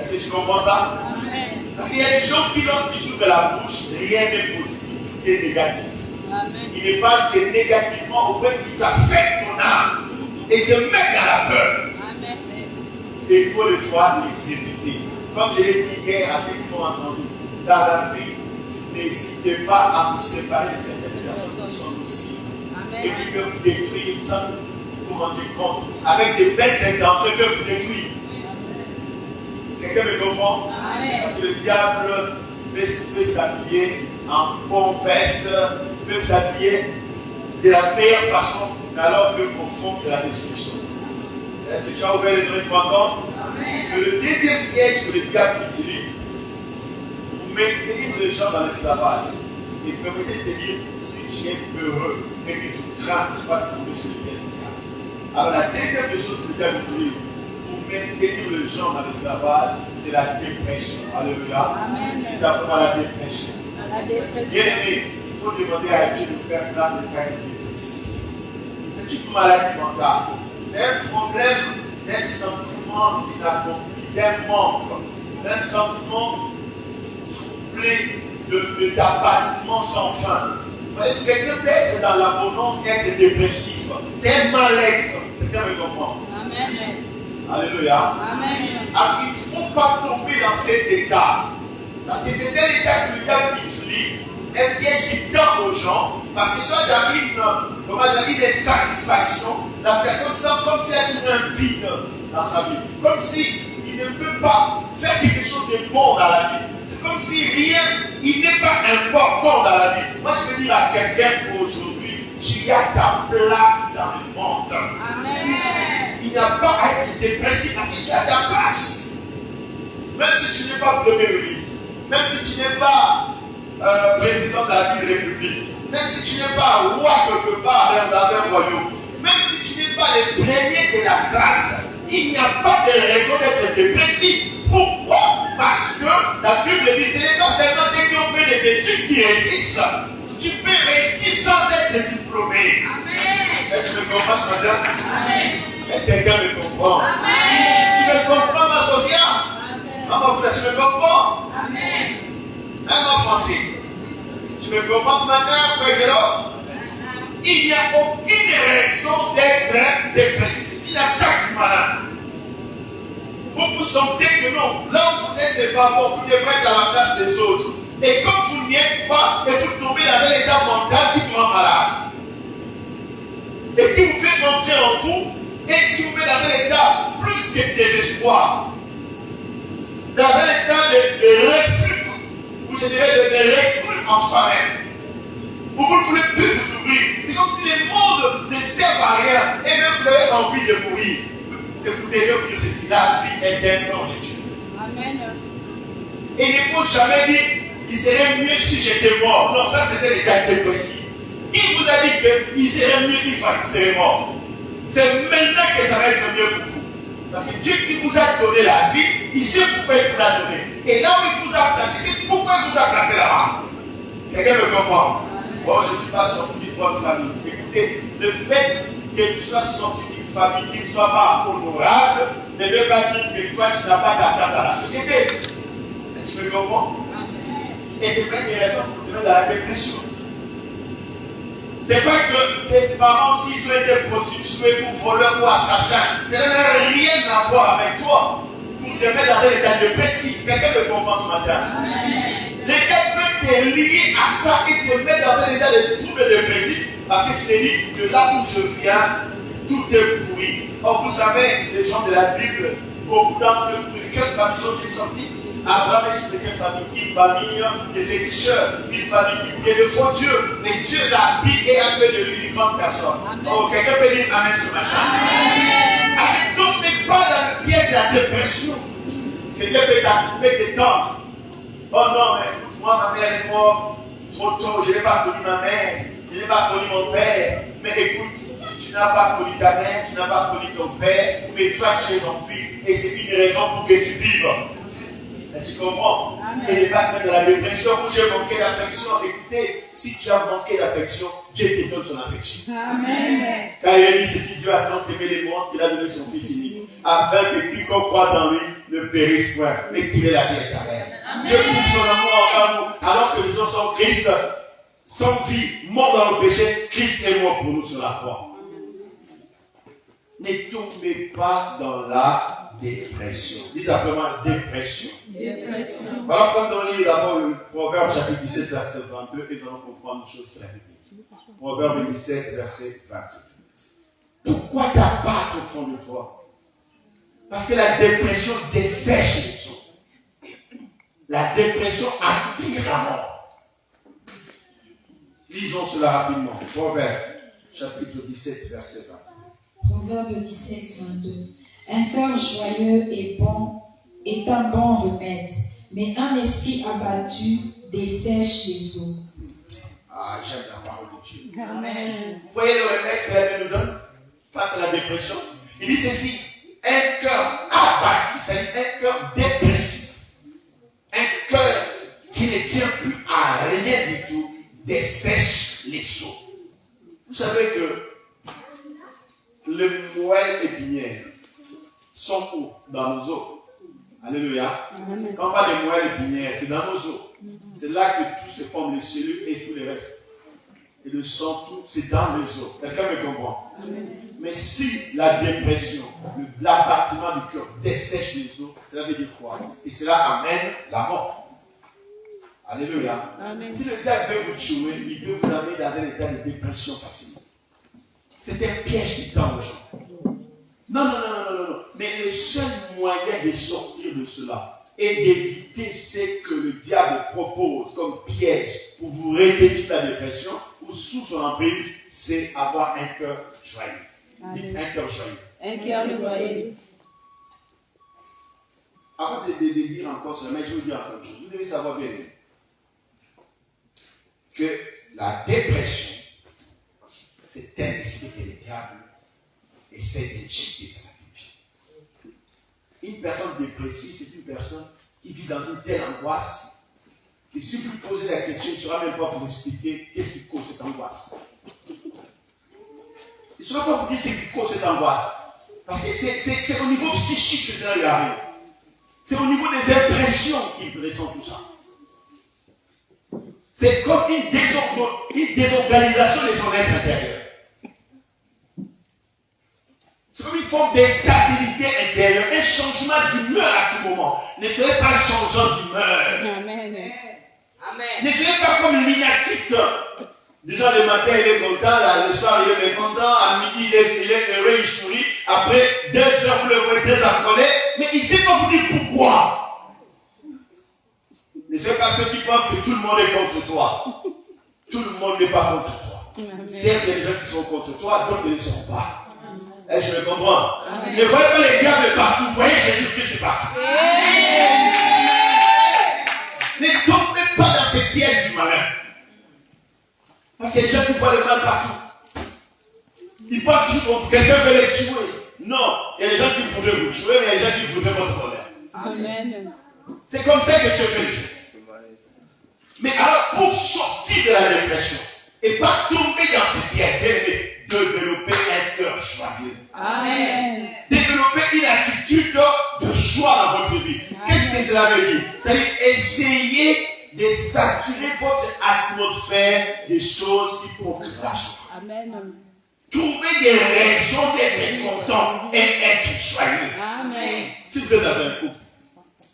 Est-ce que tu comprends ça? Amen. Parce qu'il y a des gens qui, lorsqu'ils jouent de la bouche, rien n'est positif, tout est négatif. Amen. Il ne parle que négativement au point qu'ils affectent ton âme et te mettent dans la peur. Amen. Et il faut le voir l'exécuter. Comme je l'ai dit hier à ceux qui m'ont entendu, dans la vie, n'hésitez pas à vous séparer de certaines personnes qui sont aussi et qui peuvent vous détruire sans vous rendre compte. Avec des belles intentions, ils peuvent vous détruire. Quelqu'un me comprend? Amen. Parce que le diable peut s'habiller en bon veste, peut s'habiller de la meilleure façon, alors qu'au fond, c'est la destruction. Est-ce que tu as ouvert les oreilles pour entendre? Que le deuxième piège que le diable utilise, pour maintenir les gens dans l'esclavage, et permettez de te dire, si tu es heureux et que tu crains, tu vas trouver ce qui est le cas. Alors la deuxième des choses que le diable utilise pour maintenir les gens dans l'esclavage, c'est la dépression. Alléluia. Amen. D'abord la dépression. La dépression. Bien aimé, il faut demander à Dieu de faire grâce de cas de dépression. C'est une maladie mentale. C'est un problème d'un sentiment inaccompli, d'un manque, d'un sentiment troublé d'abattement sans fin. Vous savez, quelqu'un peut être dans l'abondance et être dépressif. C'est un mal-être. Quelqu'un me comprend? Amen. Alléluia. Amen. Alors, il ne faut pas tomber dans cet état. Parce que c'est un état que le diable utilise, un piège qui tend aux gens, parce que soit il y a une satisfaction, la personne sent comme s'il y a un vide dans sa vie. Comme s'il ne peut pas faire quelque chose de bon dans la vie. C'est comme si rien, il n'est pas important dans la vie. Moi, je veux dire à quelqu'un aujourd'hui, tu as ta place dans le monde. Amen. Il n'y a pas à être dépressif parce que tu as ta place. Même si tu n'es pas premier ministre, même si tu n'es pas président de la République, même si tu n'es pas roi quelque part dans un royaume, même si tu n'es pas le premier de la classe, il n'y a pas de raison d'être dépressif. Pourquoi? Parce que la Bible dit ce n'est pas seulement ceux qui ont fait des études qui réussissent. Tu peux réussir sans être diplômé. Amen. Est-ce que tu comprends ce matin? Amen. Est-ce que quelqu'un me comprend? Amen. Tu me comprends, ma Sophia? Maman, tu me comprends? Amen. Maman français. Tu me comprends ce matin, frère Gélo? Il n'y a aucune raison d'être dépressif. C'est une attaque du malade. Vous vous sentez que non, là où vous êtes, c'est pas bon, vous devrez être à la place des autres. Et quand vous n'y êtes pas, et vous tombez dans un état mental qui vous rend malade. Et qui vous fait rentrer en vous, et qui vous met dans un état plus que désespoir. dans un état de refus, ou je dirais de recul en soi-même, où vous ne voulez plus vous ouvrir. C'est comme si les mondes ne servent à rien, et même vous avez envie de mourir. Écoutez, je vous dis ceci, la vie est d'un nom de Dieu. Amen. Et il ne faut jamais dire qu'il serait mieux si j'étais mort. Non, ça c'était l'état dépressif. Qui vous a dit qu'il serait mieux une fois que vous serez mort? C'est maintenant que ça va être mieux pour vous. Parce que Dieu qui vous a donné la vie, il sait pourquoi il vous l'a donné. Et là où il vous a placé, c'est pourquoi il vous a placé là-bas. Quelqu'un me comprend? Bon, je ne suis pas sorti d'une bonne famille. Écoutez, le fait que tu sois sorti d'une famille qui ne soit pas honorable ne veut pas dire que toi, tu n'as pas ta place dans la société. Tu me comprends? Et c'est plein de raisons pour te mettre dans la dépression. C'est pas que tes parents, s'ils sont été prostitués ou voleurs ou assassins, ça n'a rien à voir avec toi pour te mettre dans un état dépressif. Quelqu'un me comprend ce matin? L'état peut te lier à ça et te mettre dans un état de trouble dépressif parce que tu te dis que là où je viens, tout est pourri. Or, vous savez, les gens de la Bible, beaucoup d'entre eux, de quelle famille sont-ils sortis? Abraham est sorti de quelle famille? Une famille de féticheurs, une famille qui priait le faux Dieu. Mais Dieu l'a pris et a fait de lui une grande personne. Oh, quelqu'un peut dire Amen ce matin. Amen. Donc, n'est pas dans le piège de la dépression. Quelqu'un peut t'arriver des temps. Oh non, mais moi, ma mère est morte trop tôt. Je n'ai pas connu ma mère. Je n'ai pas connu mon père. Mais écoute, tu n'as pas connu ta mère, tu n'as pas connu ton père. Mais toi, tu es en vie. Et c'est une raison pour que tu vives. Tu comprends? Et il n'est pas dans la dépression où j'ai manqué d'affection. Écoutez, si tu as manqué d'affection, Dieu te donne son affection. Amen. Car il a dit ceci, Dieu a tant aimé les mondes qu'il a donné son Fils unique, afin que quiconque croit dans lui ne périsse point, mais qu'il ait la vie éternelle. Dieu prouve son amour en nous, alors que nous sommes Christ, sans vie, mort dans le péché, Christ est mort pour nous sur la croix. Ne tombez pas dans la dépression. Dites simplement dépression. Voilà, quand on lit d'abord le Proverbe chapitre 17, verset 22, et nous allons comprendre une chose très vite. Proverbe 17, verset 22. Pourquoi t'abattre au fond de toi? Parce que la dépression dessèche les choses. La dépression attire la mort. Lisons cela rapidement. Proverbe chapitre 17, verset 22. Proverbe 17, 22. Un cœur joyeux est un bon remède, mais un esprit abattu dessèche les eaux. Ah, j'aime la parole de Dieu. Amen. Vous voyez le remède que la Bible nous donne face à la dépression? Il dit ceci, un cœur abattu, c'est-à-dire un cœur dépressif, un cœur qui ne tient plus à rien du tout, dessèche les eaux. Vous savez que les moelles épinières sont où? Dans nos os. Alléluia. Amen. Quand on parle de moelles épinières, c'est dans nos os. C'est là que tout se forme, les cellules et tout le reste. Et le sang, tout, c'est dans les os. Quelqu'un me comprend? Amen. Mais si la dépression, l'abattement du cœur dessèche les os, cela veut dire quoi? Et cela amène la mort. Alléluia. Amen. Si le diable veut vous tuer, il peut vous amener dans un état de dépression facilement. C'est un piège qui tend aux gens. Non. Mais le seul moyen de sortir de cela et d'éviter ce que le diable propose comme piège pour vous réveiller sous la dépression ou sous son emprise, c'est avoir un cœur joyeux. Dites un cœur joyeux. Un cœur joyeux. Avant de dire encore cela, mais je vous dis encore une chose. Vous devez savoir bien que la dépression, c'est un esprit que le diable essaie d'injecter sur la vie. Une personne dépressive, c'est une personne qui vit dans une telle angoisse que si vous lui posez la question, il ne saura même pas vous expliquer qu'est-ce qui cause cette angoisse. Il ne saura pas vous dire ce qui cause cette angoisse. Parce que c'est au niveau psychique que cela lui arrive. C'est au niveau des impressions qu'il ressent tout ça. C'est comme une désorganisation de son être intérieur. C'est comme une forme d'instabilité intérieure, un changement d'humeur à tout moment. Ne soyez pas changeant d'humeur. Amen. Ne soyez pas comme l'inactif. Déjà le matin il est content, le soir il est mécontent, à midi il est heureux, il sourit. Après 2 heures vous le voyez très affolé, mais il ne sait pas vous dire pourquoi. Ne sois pas ceux qui pensent que tout le monde est contre toi. Tout le monde n'est pas contre toi. Certes, il y a des gens qui sont contre toi, d'autres ne le sont pas. Est-ce que je me comprends? Ne voyez pas les diables partout, voyez Jésus-Christ partout. Ne tombez pas dans ces pièges du malin. Parce qu'il y a des gens qui voient le mal partout. Ils pensent toujours que quelqu'un veut les tuer. Non, il y a des gens qui voudraient vous tuer, mais il y a des gens qui voudraient votre bonheur. Amen. C'est comme ça que Dieu fait les choses. Mais alors, pour sortir de la dépression et pas tomber dans ces pièges, développer un cœur joyeux. Amen. Développer une attitude de joie dans votre vie. Qu'est-ce que cela veut dire? C'est-à-dire, essayez de saturer votre atmosphère des choses qui provoquent la joie. Amen. Trouvez des raisons d'être content et être joyeux. Amen. Si vous êtes dans un couple,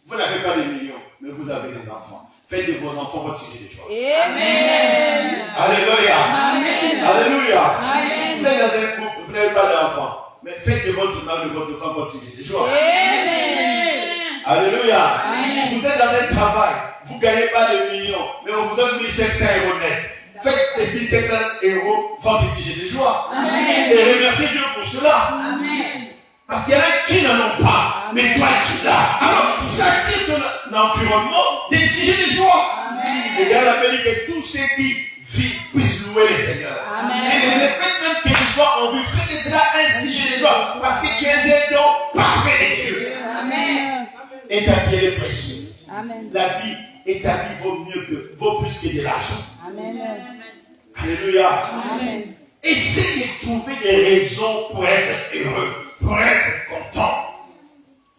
vous n'avez pas de millions, mais vous avez des enfants. Faites de vos enfants votre sujet de joie. Amen. Alléluia. Amen. Alléluia. Amen. Vous êtes dans un couple, vous n'avez pas d'enfants, mais faites de votre mari, de votre femme votre sujet de joie. Amen. Alléluia. Amen. Vous êtes dans un travail, vous ne gagnez pas de millions, mais on vous donne 1500 € net. Faites ces 1500 € votre sujet de joie. Amen. Et remerciez Dieu pour cela. Amen. Parce qu'il y en a qui n'en ont pas, mais toi tu l'as. Alors, satire ton environnement des sujets de joie. Amen. Et Dieu a dit que tous ceux qui vivent puissent louer le Seigneur. Amen. Et le fait même que tu sois en vie, fais de cela un sujet de joie. Parce que tu es un don parfait de Dieu. Amen. Et ta vie est précieuse. Amen. La vie et ta vie vaut plus que de l'argent. Amen. Alléluia. Amen. Essaye de trouver des raisons pour être heureux, pour être content.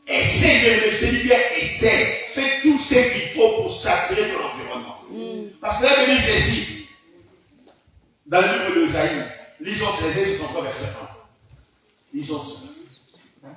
Essaye de, je te dis bien, essaye. Fais tout ce qu'il faut pour s'attirer de l'environnement. Parce que là, il dit ceci. Dans le livre de Isaïe, lisons ces c'est son verset 1. Lisons cela.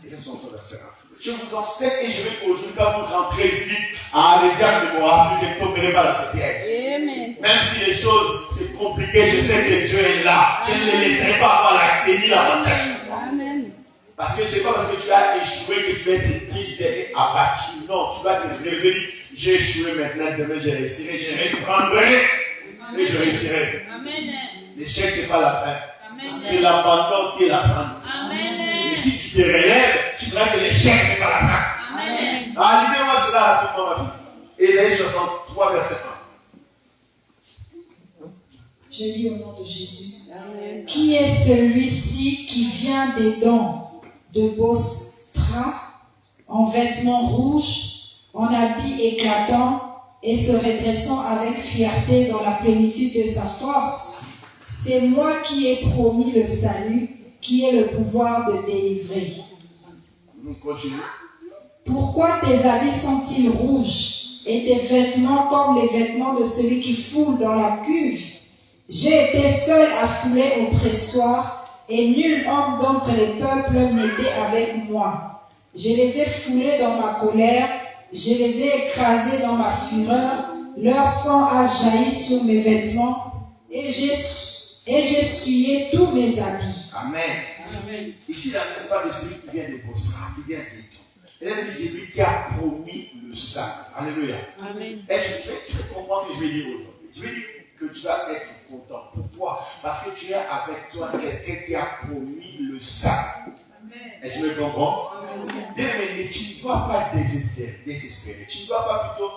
Et c'est son verset 1. Je vous enseigne et je vais qu'aujourd'hui, quand vous rentrez ici, le diable ne m'aura plus, ne tomberez pas dans ce piège. Amen. Même si les choses, c'est compliqué, je sais que Dieu est là. Je ne les laisserai pas avoir l'accès ni l'avantage. Amen. Parce que c'est pas parce que tu as échoué que tu vas être triste et abattu. Non, tu vas te relever, dire, j'ai échoué maintenant, demain je réussirai, je reprendrai et je réussirai. Amen. L'échec, c'est pas la fin. Amen. C'est l'abandon qui est la fin. Amen. Et si tu te relèves, tu verras que l'échec n'est pas la fin. Amen. Ah, lisez-moi cela rapidement, ma fille. Ésaïe 63, verset 1. Je lis au nom de Jésus. Amen. Qui est celui-ci qui vient des dons de Bostra, en vêtements rouges, en habits éclatants et se redressant avec fierté dans la plénitude de sa force? C'est moi qui ai promis le salut, qui ai le pouvoir de délivrer. Nous continuons. Pourquoi tes habits sont-ils rouges et tes vêtements comme les vêtements de celui qui foule dans la cuve? J'ai été seul à fouler au pressoir et nul homme d'entre les peuples n'était avec moi. Je les ai foulés dans ma colère, je les ai écrasés dans ma fureur, leur sang a jailli sur mes vêtements et j'ai essuyé tous mes habits. Amen. Amen. Ici, là, on parle de celui qui vient de Bosra, qui vient d'Éton. Elle dit c'est lui qui a promis le salut. Alléluia. Amen. Et tu comprends ce que je vais dire aujourd'hui. Je vais dire que tu vas être content. Pourquoi? Parce que tu es avec toi quelqu'un qui a promis le salut. Est-ce que tu me comprends? Mais tu ne dois pas désespérer. Tu ne dois pas plutôt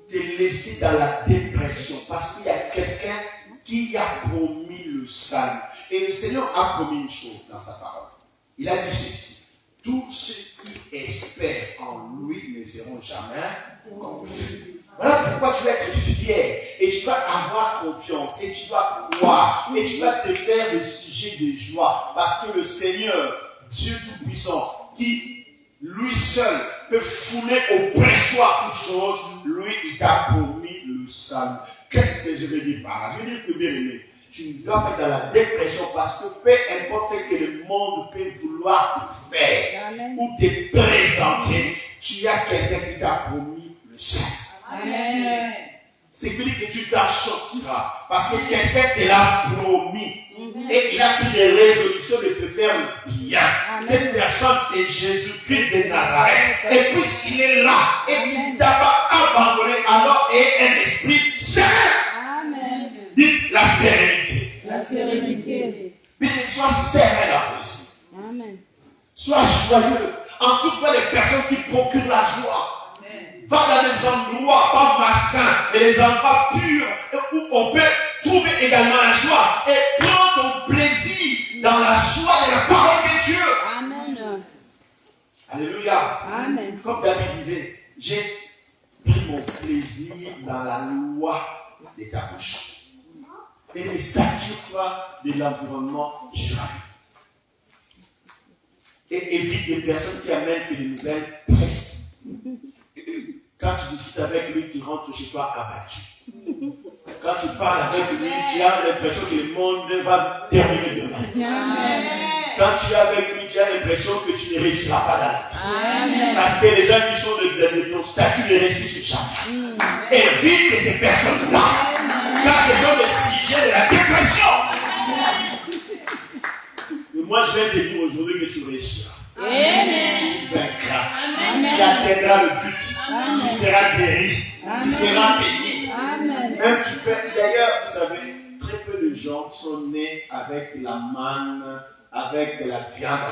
te laisser dans la dépression. Parce qu'il y a quelqu'un qui a promis le salut. Et le Seigneur a promis une chose dans sa parole. Il a dit ceci. Tous ceux qui espèrent en lui ne seront jamais confus. Voilà pourquoi tu vas être fier et tu vas avoir confiance et tu vas croire et tu vas te faire le sujet de joie. Parce que le Seigneur, Dieu Tout-Puissant, qui lui seul peut fouler au pressoir toutes choses, lui il t'a promis le salut. Qu'est-ce que je veux dire par là? Je veux dire que bien aimé, tu ne dois pas être dans la dépression parce que peu importe ce que le monde peut vouloir te faire ou te présenter, tu as quelqu'un qui t'a promis le salut. Amen. c'est que tu t'en sortiras. Parce que quelqu'un te l'a promis. Et il a pris des résolutions de te faire le bien. Cette personne, c'est Jésus-Christ de Nazareth. Et puisqu'il est là, et qu'il t'a pas abandonné, alors et un esprit serein. Amen. Dites la sérénité. La sérénité. Dites, sois serein dans l'esprit. Amen. Sois joyeux. En tout cas, les personnes qui procurent la joie. Va dans les endroits pas malsains, mais les endroits purs où on peut trouver également la joie. Et prends ton plaisir dans la joie de la parole de Dieu. Amen. Alléluia. Amen. Comme David disait, j'ai pris mon plaisir dans la loi de ta bouche. Et ne sature-toi de l'environnement joyeux. Et évite des personnes qui amènent des nouvelles tristes. Quand tu discutes avec lui, tu rentres chez toi abattu. Quand tu parles avec lui, tu as l'impression que le monde va terminer demain. Amen. Quand tu es avec lui, tu as l'impression que tu ne réussiras pas dans la vie. Amen. Parce que les gens qui sont de ton statut ne réussissent jamais. Évite ces personnes-là. Car ce sont des sujets de la dépression. Mais moi, je vais te dire aujourd'hui que tu réussiras. Amen. Tu vaincras. Amen. Tu atteindras le but. Amen. Tu seras guéri. Amen. Tu seras béni. Amen. Même tu peux. D'ailleurs, vous savez, très peu de gens sont nés avec la manne, avec la viande.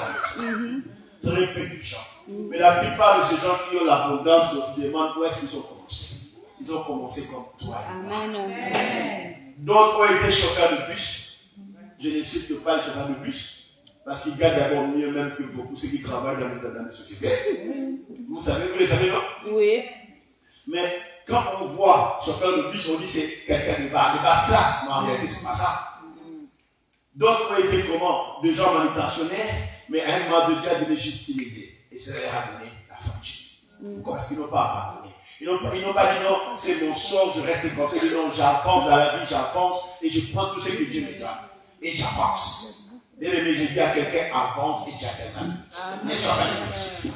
Très peu de gens. Mais la plupart de ces gens qui ont l'abondance se demandent où est-ce qu'ils ont commencé. Ils ont commencé comme toi. Amen. D'autres ont été chauffeurs de bus. Je ne cite pas les chauffeurs de bus. Parce qu'ils gagnent d'abord mieux même que beaucoup ceux qui travaillent dans les sociétés. Vous savez, vous les savez, non? Oui. Mais quand on voit chauffeur de bus, on dit c'est quelqu'un de basse classe. Mais en réalité, c'est pas ça. D'autres ont été comment? Des gens manutentionnaires, mais à un moment de Dieu a donné juste une idée. Et ça leur a donné la fortune. Pourquoi? Parce qu'ils n'ont pas abandonné. Ils n'ont pas dit non, c'est mon sort, je reste comme ça. Ils disent non, j'avance dans la vie, j'avance et je prends tout ce que Dieu me donne. Et j'avance. Et le j'ai dit à quelqu'un, avance et tu atteindras. Mais sois pas dépressif.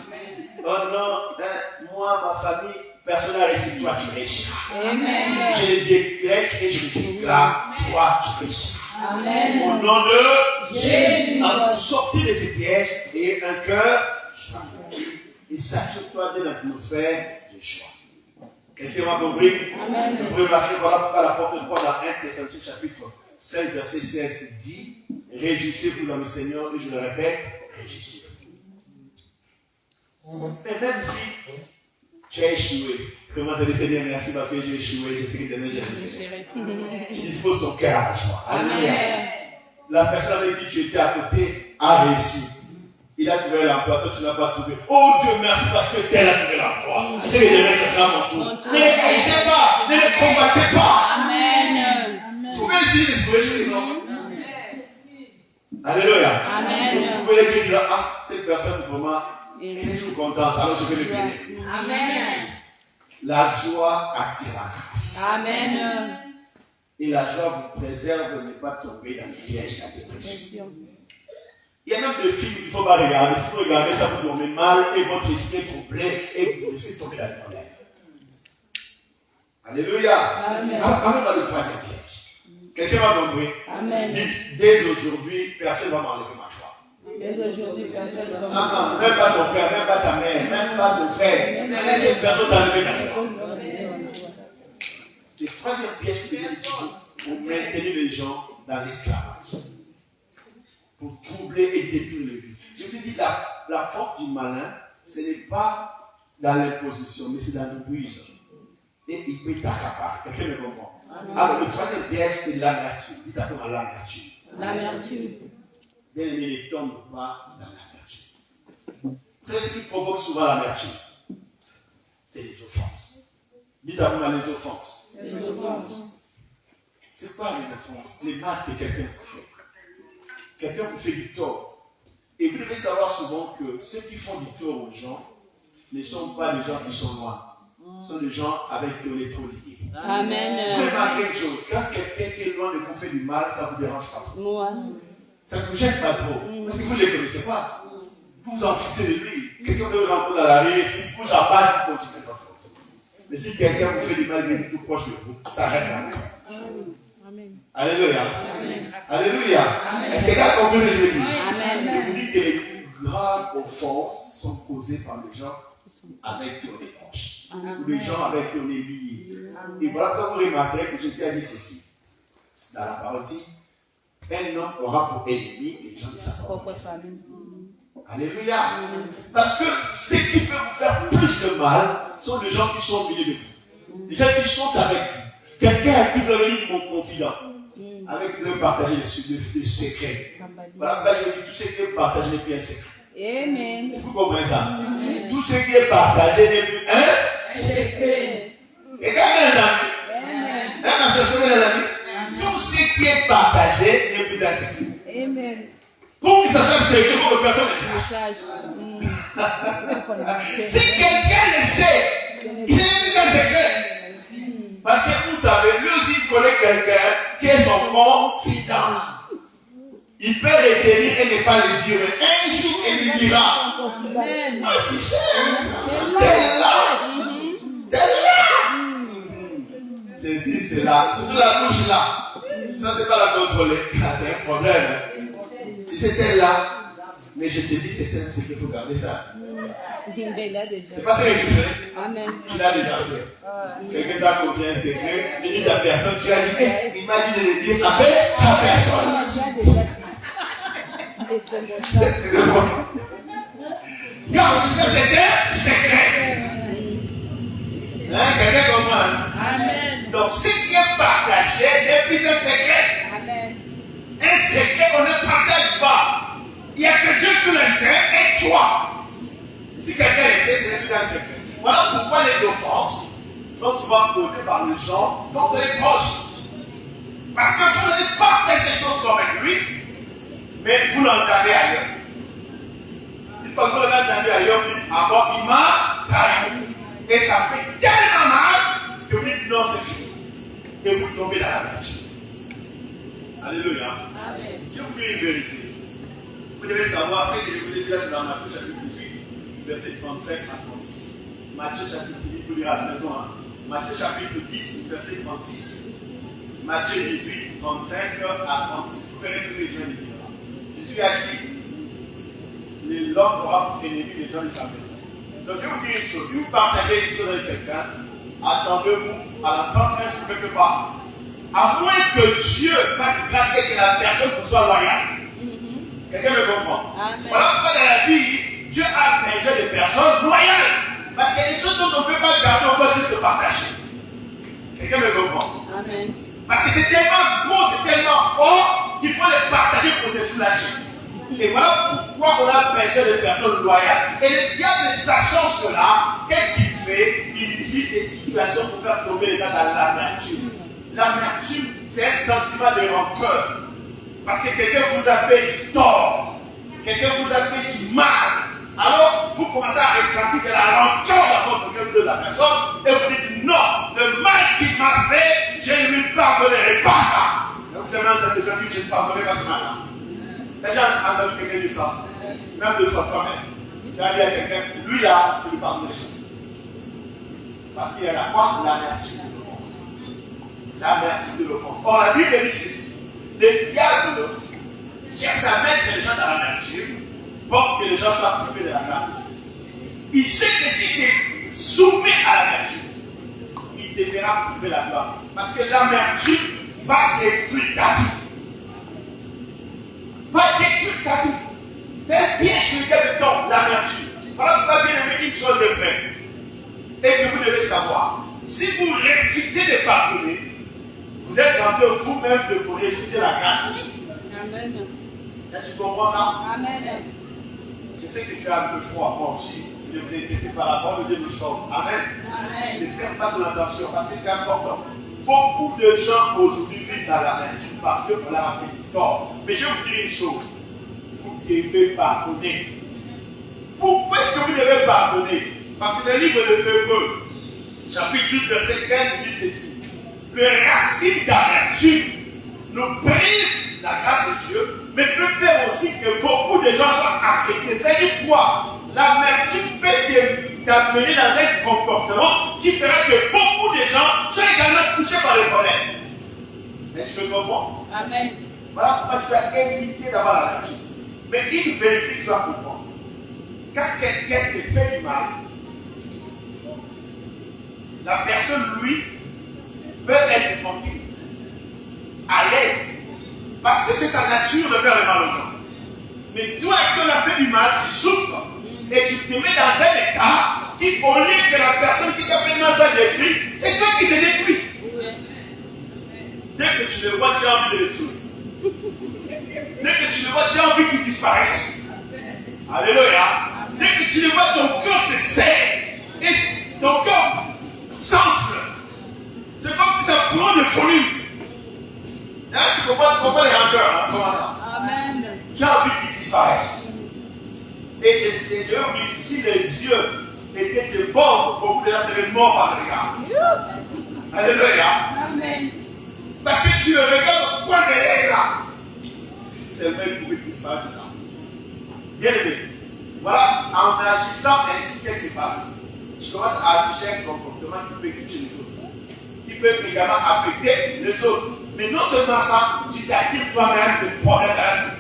Oh non, moi, ma famille, personne n'a réussi, toi tu réussiras. Amen. Je le décrète et je le déclare, toi tu réussiras. Amen. Au nom de Jésus. Sortir de ces pièges et un cœur joyeux. Et sature-toi de l'atmosphère de joie. Quelqu'un m'a compris? Amen. Vous pouvez marcher, voilà pourquoi l'apôtre Paul dans 1 Thessaloniciens chapitre 5, verset 16 dit, réjouissez-vous dans le Seigneur, et je le répète, réjouissez-vous. Et même si tu as échoué, comment ça dit Seigneur, merci parce que j'ai échoué, je sais que demain j'ai réussi. Tu disposes ton cœur à la joie. Alléluia. La personne avec qui tu étais à côté a réussi. Il a trouvé l'emploi, toi tu n'as pas trouvé. Oh Dieu merci parce que tel a trouvé l'emploi. Je sais que demain ce sera mon tour. Ne les haïssez pas, ne les combattez pas. Amen. Trouvez-y les solutions, non? Alléluia. Amen. Vous pouvez les dire, ah, cette personne vraiment est toujours contente, alors je vais le bénir. Amen. La joie attire la grâce. Amen. Et la joie vous préserve de ne pas tomber dans le piège de la dépression. Il y a même des films qu'il ne faut pas regarder. Si vous regardez ça, vous dormez mal et votre esprit est troublé et vous laissez tomber dans le problème. Alléluia. Amen. Allons dans le troisième piège. Quelqu'un m'a compris? Amen. Dites, dès aujourd'hui, personne ne va m'enlever ma joie. Dès aujourd'hui, personne ne va Non, même pas ton père, même pas ta mère, même pas ton frère. Laisse cette personne t'enlever ta joie. Le troisième piège qui est pour maintenir les gens dans l'esclavage. Pour troubler et détruire les vies. Je te dis, la force du malin, ce n'est pas dans l'imposition, mais c'est dans l'obéissance. Et il peut t'accaparer. Quelqu'un me comprend? Alors, le troisième piège, c'est l'amertume. Dites à moi l'amertume. L'amertume. Bien aimé, ne tombe pas dans l'amertume. C'est ce qui provoque souvent l'amertume. C'est les offenses. Dites à moi les offenses. Les offenses. C'est quoi les offenses? Les mal que quelqu'un vous fait. Quelqu'un vous fait du tort. Et vous devez savoir souvent que ceux qui font du tort aux gens ne sont pas des gens qui sont loin. Ce sont des gens avec qui on est trop liés. Amen. Vous remarquez une chose, quand quelqu'un qui est loin de vous fait du mal, ça ne vous dérange pas trop. Moi. Ça ne vous gêne pas trop. Parce que vous ne les connaissez pas. Vous vous en foutez de lui. Quelqu'un veut vous rencontrer dans la rue, il pousse à base, il continue votre vie. Mais si quelqu'un vous fait du mal, il est tout proche de vous, ça reste là. Alléluia. Alléluia. Est-ce que quelqu'un a compris ce que je veux dire? Je vous dis que les plus graves offenses sont causées par les gens avec qui on est proche. Ou les gens avec qui on est lié. Et voilà quand vous remarquerez que Jésus a dit ceci. Dans la parole dit, un homme aura pour ennemi les gens de sa propre famille. Alléluia. Parce que ce qui peut vous faire plus de mal sont les gens qui sont au milieu de vous. Les gens qui sont avec vous. Quelqu'un à qui vous avez dit mon confident. Avec qui vous devez partager des secrets. Voilà pourquoi je dis tout ce qui est partagé n'est plus un secret. Amen. Vous comprenez ça? Tout ce qui est partagé n'est plus un secret. Et quand même, les amis, les amis, tout ce qui est partagé n'est plus un secret. Amen. Pour que ça soit secret, il faut que personne ne sache. Si quelqu'un le sait, il n'est plus un secret. Parce que vous savez, lui aussi il connaît quelqu'un qui est son confident. Il peut retenir et ne pas le dire. Mais un jour, il lui dira. Ah, tu sais, t'es là. Ceci, c'est là. Surtout la bouche là. Ça, c'est pas la contrôler. C'est un problème. Si c'était là, mais je te dis, c'est un secret, il faut garder ça. C'est pas ce que tu fais. Amen. Tu l'as déjà fait. Quelqu'un t'a confié un secret, il dit à personne, tu as dit, il m'a dit de le dire à personne. Car ça c'était secret. Quelqu'un comprend? Amen. Donc ce qui est partagé n'est plus un secret. Amen. Un secret on ne partage pas. Il n'y a que Dieu qui le sait et toi. Si quelqu'un le sait, ce n'est plus un secret. Voilà pourquoi les offenses sont souvent causées par les gens contre les proches. Parce que vous n'avez pas fait des choses comme avec lui, mais vous l'entendez ailleurs. Une fois que vous l'entendez ailleurs, vous dites, ah bon, il m'a trahi. Et ça fait tellement mal que vous dites, non, c'est fini. Et vous tombez dans la magie. Alléluia. Amen. Je vous dis une vérité. Vous devez savoir ce que je vous ai dit là, c'est dans Matthieu chapitre 18, verset 35 à 36. Matthieu chapitre 18, vous lirez à la maison. Hein. Matthieu chapitre 10, verset 36. Matthieu 18, 35 à 36. Vous verrez tous les gens de dire là. Jésus a dit, l'homme aura pour ennemi les gens de sa maison. Donc je vais vous dire une chose. Si vous partagez une chose avec quelqu'un, attendez-vous à la fin d'un jour quelque part. À moins que Dieu fasse grâce que la personne vous soit loyale. Quelqu'un me comprend? Amen. Voilà pourquoi dans la vie, Dieu a besoin de personnes loyales. Parce qu'il y a des choses dont on ne peut pas garder, on doit juste partager. Quelqu'un me comprend? Amen. Parce que c'est tellement gros, c'est tellement fort qu'il faut les partager pour se soulager. Et voilà pourquoi on a besoin de personnes loyales. Et le diable, sachant cela, qu'est-ce qu'il fait? Il utilise ces situations pour faire tomber les gens dans l'amertume. L'amertume, c'est un sentiment de rancœur. Parce que quelqu'un vous a fait du tort, quelqu'un vous a fait du mal. Alors, vous commencez à ressentir de la rancœur dans votre cœur de la personne et vous dites non, le mal qu'il m'a fait, je ne lui pardonnerai pas ça. Vous avez entendu des gens dire je ne pardonnerai pas ce mal-là. Les gens ont entendu quelqu'un dire ça, même deux fois quand même. Tu as dit à quelqu'un, lui là, je lui pardonne les gens. Parce qu'il y a la quoi? L'amertume de l'offense. L'amertume de l'offense. Or, la Bible dit ceci. Le diable cherche à mettre les gens dans l'amertume pour que les gens soient privés de la grâce de Dieu. Il sait que si tu es soumis à l'amertume, il te fera priver la gloire. Parce que l'amertume va détruire ta vie. Va détruire ta vie. C'est un piège spirituel de temps, l'amertume. Voilà pourquoi bien aimé, une chose est vraie. Et que vous devez savoir. Si vous refusez de pardonner, vous êtes en train vous-même de vous refuser la grâce de Dieu. Amen. Est-ce que tu comprends ça? Amen. Je sais que tu as un peu froid, moi aussi. Je vous ai été par la parole de Dieu nous sommes. Amen. Amen. Ne perds pas ton attention parce que c'est important. Beaucoup de gens aujourd'hui vivent dans la nature parce qu'on leur a fait du tort. Mais je vais vous dire une chose. Vous devez pardonner. Pourquoi est-ce que vous devez pardonner? Parce que le livre de Hébreux, chapitre 12, verset 15, dit ceci. Le racine d'amertume nous prive la grâce de Dieu, mais peut faire aussi que beaucoup de gens soient affectés. C'est-à-dire quoi? L'amertume peut t'amener dans un comportement qui fera que beaucoup de gens soient également touchés par le problème. Est-ce que tu comprends? Amen. Voilà pourquoi tu dois éviter d'avoir la nature. Mais une vérité que tu dois comprendre. Quand quelqu'un te fait du mal, la personne, lui, peut être tranquille, à l'aise, parce que c'est sa nature de faire le mal aux gens. Mais toi, qui on a fait du mal, tu souffres et tu te mets dans un état qui, au lieu que la personne qui t'a fait du mal soit détruite, c'est toi qui se détruit. Dès que tu le vois, tu as envie de le tuer. Dès que tu le vois, tu as envie qu'il disparaisse. Alléluia. Dès que tu le vois, ton cœur se serre et ton cœur s'enfle. C'est comme si ça prend de folie. Hein, tu comprends les rancœurs, hein, Amen. tu as envie qu'ils disparaissent. Et j'ai envie que si les yeux étaient de bord, beaucoup de gens seraient morts par le regard. Alléluia. Amen. Parce que tu le regardes au coin des lèvres là. Si seulement il pouvait disparaître là. Bien aimé. Voilà, en agissant ainsi, qu'est-ce qui se passe? Tu commences à afficher un comportement qui peut toucher les autres. Qui peut également affecter les autres. Mais non seulement ça, tu t'attires toi-même des problèmes dans la vie.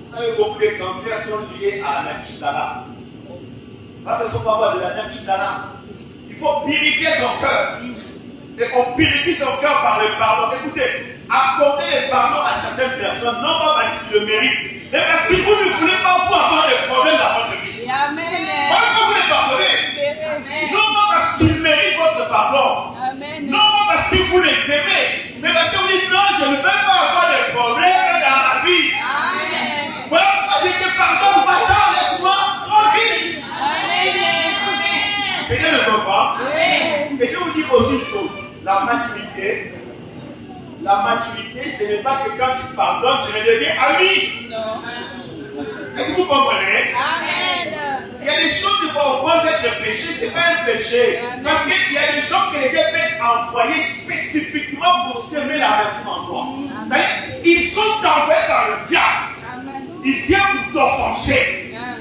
Vous savez, beaucoup de cancers sont liés à la nature d'Allah. Pas besoin d'avoir de la nature d'Allah. Il faut purifier son cœur. Et on purifie son cœur par le pardon. Écoutez, accorder le pardon à certaines personnes, non pas parce qu'ils le méritent, mais parce que vous ne voulez pas vous avoir des problèmes dans votre vie. Amen. Pourquoi vous les pardonnez? Non pas parce qu'ils méritent votre pardon. Amen. Non pas parce que vous les aimez, mais parce que vous dites non, je ne veux pas avoir de problèmes dans ma vie. Amen. Voilà pourquoi je te pardonne, va-t'en, laisse-moi tranquille. Amen. Quelqu'un ne comprend? Oui. Et je vous dis aussi une chose, la maturité, ce n'est pas que quand tu pardonnes, tu redeviens ami. Non. Est-ce que vous comprenez? Amen. Il y a des choses qui vont penser être le péché, ce n'est pas un péché. Parce qu'il y a des gens que les dieux peuvent envoyer spécifiquement pour semer la vertu en toi. C'est-à-dire, ils sont envoyés par le diable. Amen. Il vient pour t'offenser,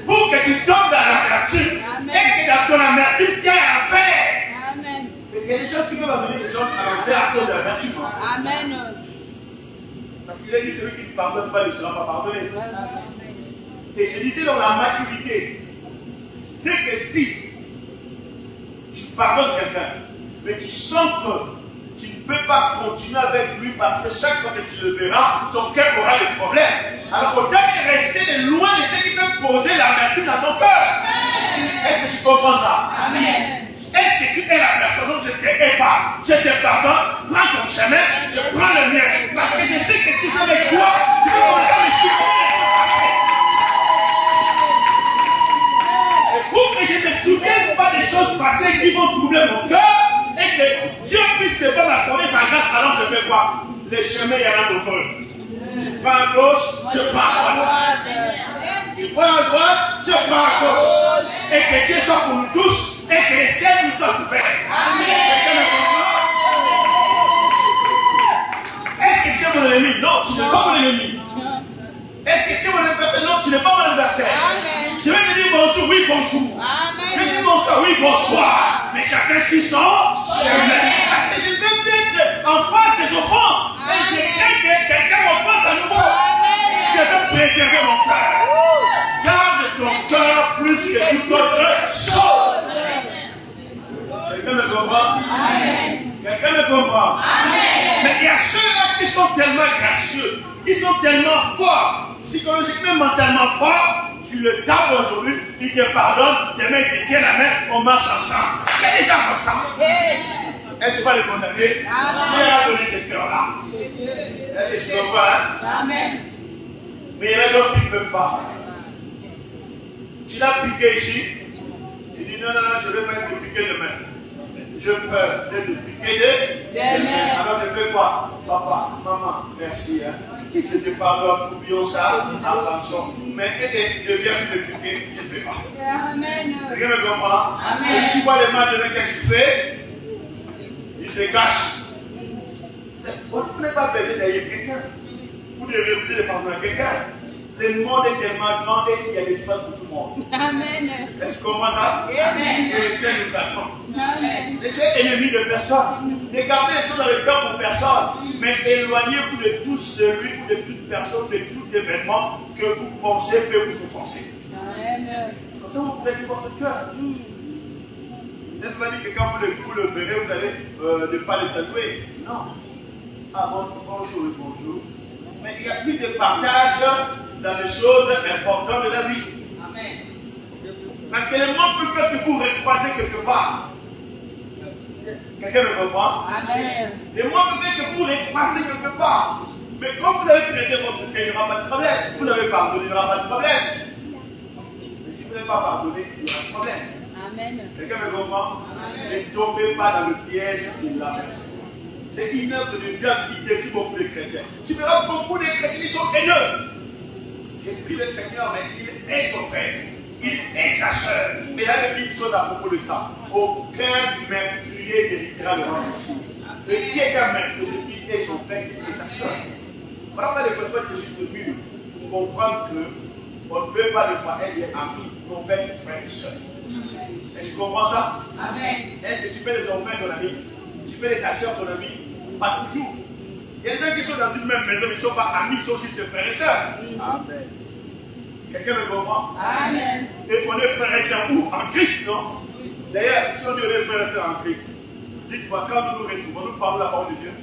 pour que tu tombes dans l'amertume. Amen. Et que dans ton amertume, tu aies un fer. Amen. Il y a des gens qui peuvent amener les gens à l'enfer à cause de l'amertume. Amen. Parce qu'il a dit celui qui ne pardonne pas ne sera pas pardonné. Et je disais dans la maturité, c'est que si tu pardonnes quelqu'un, mais tu sens que tu ne peux pas continuer avec lui parce que chaque fois que tu le verras, ton cœur aura des problèmes. Alors autant rester de loin de ce qui peut poser l'amertume dans ton cœur. Est-ce que tu comprends ça? Amen. Est-ce que tu es la personne dont je ne t'ai pas? Je te pardonne, prends ton chemin, je prends le mien. Parce que je sais que si je suis avec toi, je vais commencer à me supprimer les passés. Et pour que je ne me souvienne pas des choses passées qui vont troubler mon cœur, et que Dieu puisse ne pas m'accorder sa grâce, alors je fais quoi? Les chemins, il y en a nombreux. Tu prends à gauche, je prends à droite. Tu prends à droite, je prends à gauche. Et que Dieu soit pour nous tous, et que le ciel nous soit ouvert. Quelqu'un me comprend? Est-ce que Dieu est mon ennemi? Non, tu n'es pas mon ennemi. Est-ce que Dieu est mon adversaire? Non, tu n'es pas mon adversaire. Je vais te dire bonjour, oui, bonjour. Je vais te dire bonsoir, oui, bonsoir. Mais chacun suit son chemin. Parce que je ne veux plus être en face des offenses. Et je crains que quelqu'un m'offense à nouveau. Je veux préserver mon cœur. Garde ton cœur plus que toute autre chose. Quelqu'un me comprend? Quelqu'un me comprend? Mais il y a ceux-là qui sont tellement gracieux, qui sont tellement forts, psychologiquement, mentalement forts. Tu le tapes aujourd'hui, il te pardonne, demain il te tient la main, on marche ensemble. Il y a des gens comme ça. Est-ce que pas les condamner? Dieu a donné ce cœur-là. Est-ce que tu comprends? Amen. Mais il y en a d'autres qui ne peuvent pas. Tu l'as piqué ici. Tu dis non, je ne vais pas être piqué demain. Je peux être piqué demain. Alors je fais quoi? Papa, maman, merci. Je te pardonne, oublions ça, attention. Mais elle devient plus piqué, je ne fais pas. Amen. Quelqu'un me comprend? Amen. Tu vois les mains demain, qu'est-ce qu'il fait? Il se cache. Vous n'êtes pas besoin d'aller quelqu'un. Vous devez refuser de pardonner à quelqu'un. Le monde est tellement grand et il y a de l'espace pour tout le monde. monde. Amen. Est-ce qu'on voit ça? Amen. Et c'est nous attend. Amen. Ne soyez ennemis de personne. Ne gardez les choses dans le cœur pour personne. Mais éloignez-vous de tout celui ou de toute personne, de tout événement que vous pensez peut vous offenser. Amen. Comme ça, vous prévenez votre cœur. Cette fois, que quand vous le verrez, vous allez ne pas les saluer. Non. Ah, bonjour et bonjour. Mais il y a plus de partage dans les choses importantes de la vie. Amen. Parce que le monde peut faire que vous recroisez quelque part. Quelqu'un me comprend? Amen. Le monde peut faire que vous recroisez quelque part. Mais comme vous avez traité votre cœur, il n'y aura pas de problème. Vous avez pardonné, il n'y aura pas de problème. Mais si vous n'avez pas pardonné, il y aura de problème. Amen. Quelqu'un me comprend? Ne tombez pas dans le piège de la main. C'est une œuvre de Dieu qui détruit beaucoup de chrétiens. Tu verras beaucoup de chrétiens qui sont haineux. J'ai pris le Seigneur, mais il est son frère. Il est sa soeur. Mais il a dit une chose à propos de ça. Aucun meurtrier n'héritera le royaume des cieux. Le qui est un meurtrier, c'est qui est son frère, qui est sa soeur. Voilà les fois que je suis venu pour comprendre qu'on ne peut pas le faire être ami, on fait être frère et soeur. Est-ce que tu comprends ça? Amen. Est-ce que tu fais des enfants ton ami? Tu fais des ta soeur ton ami? Pas toujours. Il y a des gens qui sont dans une même maison, mais ils ne sont pas amis, ils sont juste frères et sœurs. Amen. Quelqu'un me comprend? Amen. Et on est frères et sœurs où? En Christ, non? D'ailleurs, si on dit on est frères et sœurs en Christ, dites-moi, quand nous nous retrouvons, nous parlons la parole de Dieu.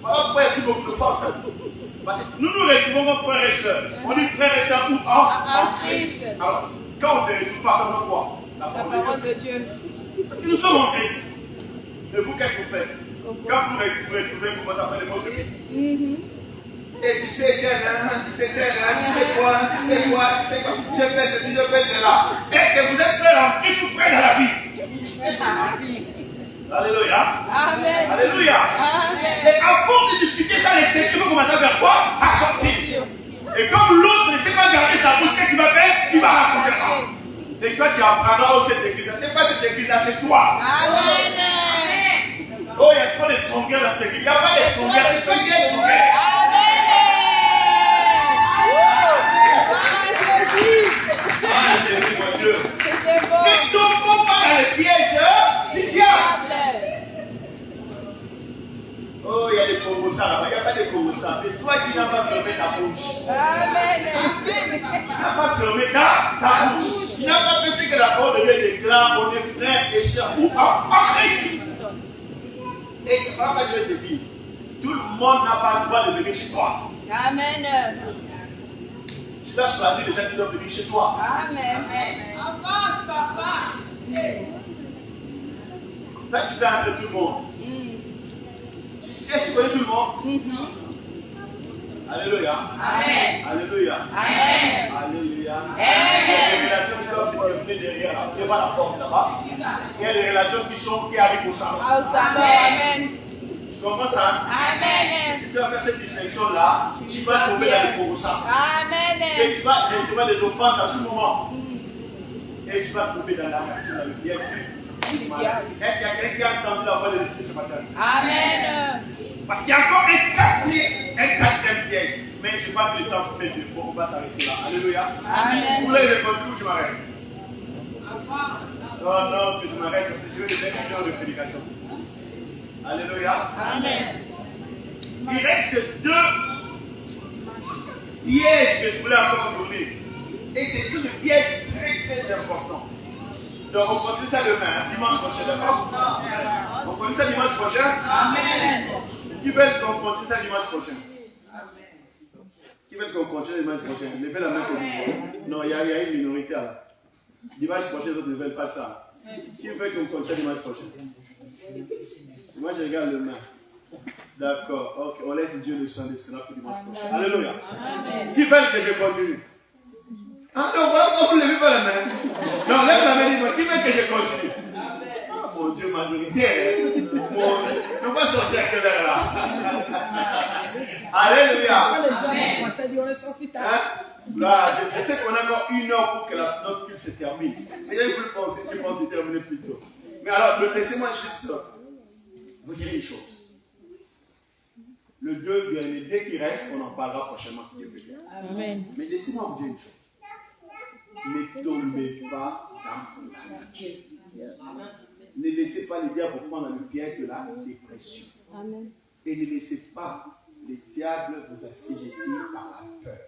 Voilà pourquoi il y a si beaucoup de force. Parce que nous nous retrouvons comme frères et sœurs. On dit frères et sœurs où? En Christ. Alors, quand on se retrouve, parlons de quoi? La parole de Dieu. Parce que nous sommes en Christ. Et vous, qu'est-ce que vous faites? Quand vous retrouvez, vous vous appelez votre vie. Et tu sais quel, tu sais quel, tu sais quoi, tu sais quoi, tu sais quoi. Je fais ceci, je fais cela. Est-ce que vous êtes frères en Christ ou frères dans la vie? Alléluia. Amen. Alléluia. Amen. Et avant de discuter ça, les Seigneurs vont commencer à faire quoi? À sortir. Et comme l'autre ne sait pas garder sa bouche, qu'est-ce qu'il va faire? Il va raconter ça. Et toi, tu apprendras aussi cette église. C'est pas cette église-là, c'est toi. Amen. Oh, il y a trop de songueurs dans cette église. Il n'y a pas de songueurs, c'est toi qui es songueur. Ah, Jésus, mon Dieu. Ne tombons pas dans les pièges du diable. Oh, il y a des Congosans là-bas. Il n'y a pas de Congosans. C'est toi qui n'as pas fermé ta bouche. Tu n'as pas fermé ta bouche. Tu n'as pas fait ce que la parole de Dieu déclare. On est frères et sœurs. Ou en Christ. Et voilà, je vais te dire. Tout le monde n'a pas le droit de venir chez toi. Amen. Tu dois choisir les gens qui doivent venir chez toi. Amen. Avance, papa. Là, tu fais un peu tout le monde. Tu sais, tu connais tout le monde. Alléluia. Amen. Alléluia. Amen. Alléluia. Amen. Il y a des relations qui doivent se terminer derrière, devant la porte là-bas. Il y a des relations qui arrivent au salon. Au salon. Amen. Tu comprends ça? Amen. Si tu vas faire cette distinction-là, tu vas tomber dans les promotions. Amen. Et tu vas recevoir des offenses à tout moment. Et tu vas tomber dans la nature, dans le bien. Est-ce qu'il y a quelqu'un qui a entendu la voix de l'Esprit ce matin? Amen. Parce qu'il y a encore un quatrième piège. Mais je ne sais pas que le temps fait de faut, on va s'arrêter là. Alléluia. Amen. Vous voulez répondre où je m'arrête? Non, que je m'arrête. Je veux des heures de prédication. Alléluia. Amen. Il reste deux pièges que je voulais encore donner. Et c'est deux pièges très importants. Donc on continue ça demain, dimanche prochain, d'accord? On continue ça dimanche prochain? Amen. Qui veut qu'on continue ça dimanche prochain? Qui veut qu'on continue dimanche prochain? Levez la main que vous. Non, il y a une minorité là. Dimanche prochain, les autres ne veulent pas ça. Qui veut qu'on continue dimanche prochain? Moi je regarde le main. D'accord, ok, on laisse Dieu le soin de cela pour dimanche prochain. Alléluia. Qui veut que je continue? Ah non, voilà pourquoi vous ne levez pas la main. Non, lève la main, dis-moi, qui veut que je continue? Ah mon Dieu, majoritaire. On va sortir à quelle heure là? Alléluia. Je sais qu'on a encore 1 heure pour que notre culte se termine. Mais là, il faut penser, je pense terminer plus tôt. Mais alors, laissez-moi juste vous dire une chose. Le 2, bien, dès qu'il reste, on en parlera prochainement si Dieu veut. Amen. Mais laissez-moi vous dire une chose. Ne tombez pas dans la nature. Ne laissez pas le diable prendre le piège de la dépression. Amen. Et ne laissez pas le diable vous assujettir par la peur.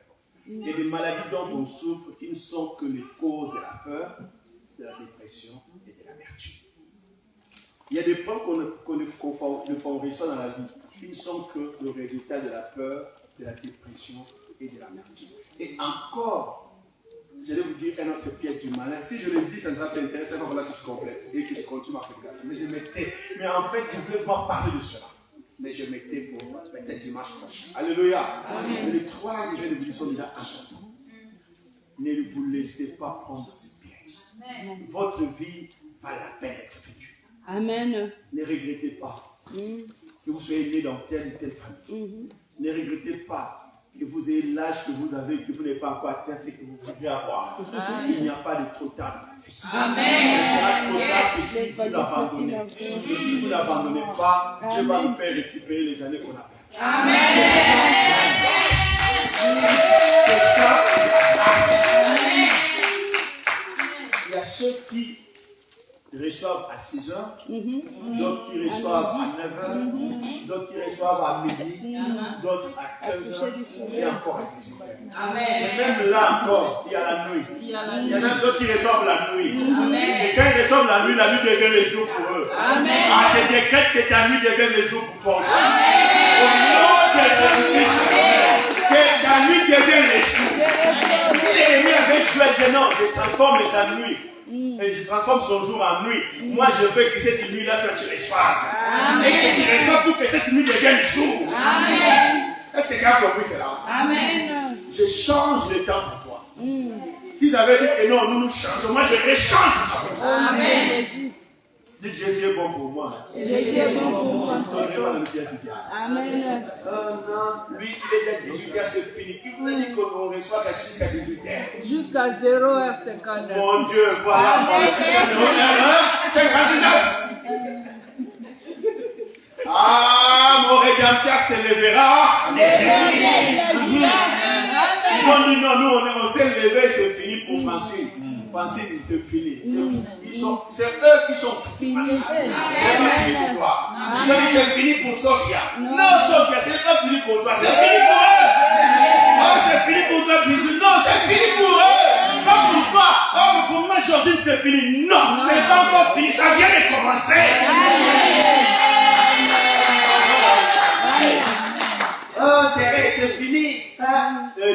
Et les maladies dont on souffre, qui ne sont que les causes de la peur, de la dépression et de l'amertume. Il y a des points qu'on favorisons dans la vie, qui ne sont que le résultat de la peur, de la dépression et de l'amertume. Et encore, j'allais vous dire un autre piège du malin. Si je le dis, ça ne sera pas intéressant, voilà que je complète et que je continue ma prédication. Mais je m'étais. Mais en fait, je voulais pas parler de cela. Mais je m'étais pour peut-être dimanche prochain. Alléluia. Mais les trois que je viens de vous dire sont déjà importants. Ne vous laissez pas prendre ce piège. Votre vie va la peine d'être vécue. Amen. Ne regrettez pas que vous soyez né dans telle ou telle famille. Ne regrettez pas que vous ayez l'âge que vous avez, que vous n'avez pas encore atteint ce que vous voudriez avoir. Il n'y a pas de trop tard dans la vie. Amen. Il sera trop tard que si vous abandonnez. Et si vous n'abandonnez pas, Dieu va nous faire récupérer les années qu'on a perdues. Amen. C'est ça. Il y a ceux qui reçoivent à 6 heures, d'autres qui reçoivent à 9 heures, d'autres qui reçoivent à midi, d'autres à 15 heures et encore à 18 heures. Et même là encore, il y a la nuit. Il y en a d'autres qui reçoivent la nuit. Et quand ils reçoivent la nuit devient le jour pour eux. Ah, je décrète que ta nuit devient le jour pour toi. Au nom de Jésus-Christ, que ta nuit devienne le jour. Si l'ennemi avait choisi, non, je transforme sa nuit. Et je transforme son jour en nuit. Moi, je veux que cette nuit-là, toi, tu reçoives. Et que tu reçoives pour que cette nuit devienne le jour. Est-ce que quelqu'un a compris cela? Amen. Je change le temps pour toi. S'ils avaient dit que non, nous changeons, moi, je rechange ça pour toi. Amen. Dites Jésus est bon pour moi. Jésus est bon pour moi. Amen. Non, lui, il est à 18h, c'est fini. Qui vous a dit qu'on reçoit jusqu'à 18h? Jusqu'à 0h59. Mon Dieu, voilà. Jusqu'à 0h59. Ah, mon Rédempteur s'élèvera. Non, nous, on s'est levé, c'est fini pour Francine. Francine, c'est fini. C'est eux qui sont finis. C'est fini pour Sophia. Non, Sophia, c'est eux qui pour toi. C'est fini pour eux. Oh, c'est fini pour toi, bisous. Non, c'est fini pour eux. Pas pour toi. Oh, pour moi, Georgine, c'est fini. Non, c'est pas encore fini. Ça vient de commencer. Oh, Thérèse, c'est fini.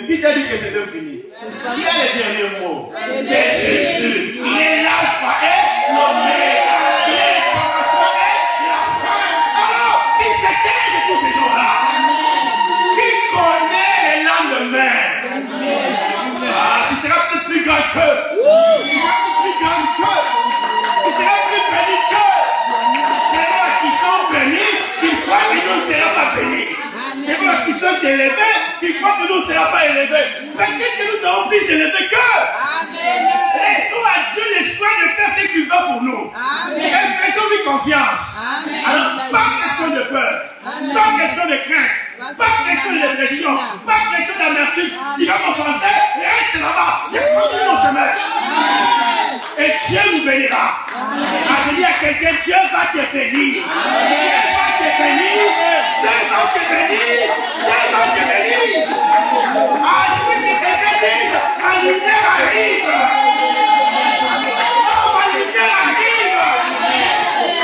Qui t'a dit que c'était fini? Qui a le dernier mot? C'est Jésus. Il est l'alpha et l'oméga. Il est le commencement et la fin. Alors, qui s'était de tous ces jours-là? Qui connaît le lendemain? Ah, tu seras peut-être plus grand qu'eux. Tu seras peut-être plus grand qu'eux. Tu seras plus béni qu'eux. C'est moi qui sont bénis, qui croient que nous ne serons pas bénis. C'est moi qui sont élevés, qui croient que nous ne serons pas élevés. Mais qu'est-ce que nous serons plus élevés qu'eux? Laissons à Dieu le choix de faire ce qu'il veut pour nous. Et faisons-lui confiance. Alors, pas question de peur, pas question de crainte, pas question de dépression, pas question d'amertume. Tu vas m'offenser, reste là-bas, je continue mon chemin. Et Dieu nous bénira. Je dis à quelqu'un, Dieu va te bénir. Dieu va te bénir. Dieu va te bénir. Dieu va te bénir. Ah, je veux que te bénisse. Ma lumière arrive. Oh, ma lumière arrive.